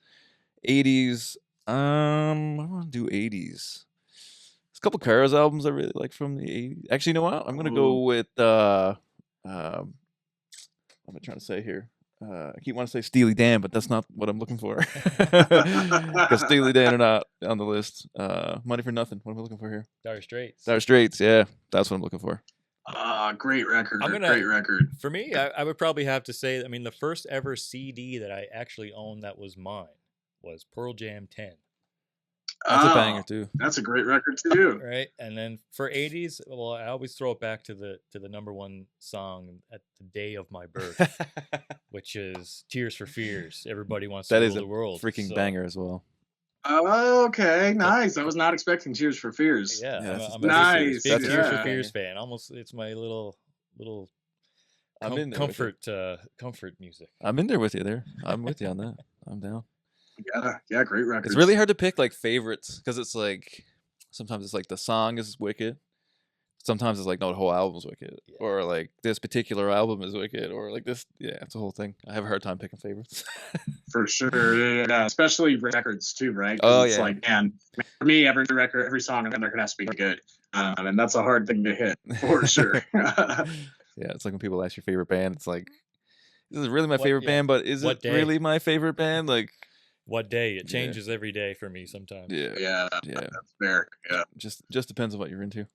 80s. I want to do 80s. There's a couple Cars albums I really like from the 80s. Actually, you know what? I'm gonna go with what am I trying to say here? I keep wanting to say Steely Dan, but that's not what I'm looking for. Because Steely Dan are not on the list. Money for Nothing. What am I looking for here? Dire Straits. Dire Straits, yeah. That's what I'm looking for. Great record. Great record. For me, I would probably have to say, I mean, the first ever CD that I actually owned that was mine was Pearl Jam 10. That's a banger too. That's a great record too. Right, and then for 80s, well, I always throw it back to the number one song at the day of my birth, which is Tears for Fears. Everybody wants to rule the world. Freaking banger as well. Oh, okay, nice. I was not expecting Tears for Fears. Yeah, I'm a nice. big Tears for Fears fan. Almost, it's my little comfort music. I'm in there with you there. I'm with you on that. I'm down. Yeah, great record. It's really hard to pick like favorites because it's like sometimes it's like the song is wicked, sometimes it's like no, the whole album's wicked, or like this particular album is wicked, or like this. Yeah, it's a whole thing. I have a hard time picking favorites. For sure, yeah, especially records too, right? Oh it's like, man, for me, every record, every song on the record has to be good, and that's a hard thing to hit for sure. Yeah, it's like when people ask your favorite band, it's like this is really my favorite band, but is it really my favorite band? Like. What day? It changes every day for me sometimes. Yeah. That's fair. Yeah. Just depends on what you're into.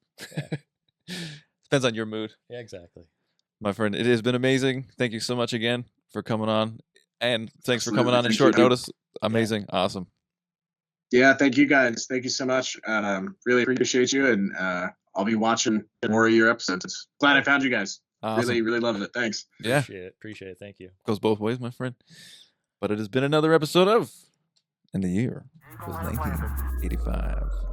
Depends on your mood. Yeah, exactly. My friend, it has been amazing. Thank you so much again for coming on. And thanks for coming on in short notice. Amazing. Yeah. Awesome. Yeah, thank you guys. Thank you so much. Really appreciate you, and I'll be watching more of your episodes. Glad I found you guys. Awesome. Really, really love it. Thanks. Yeah. Appreciate it. Thank you. Goes both ways, my friend. But it has been another episode of In the Year was 1985.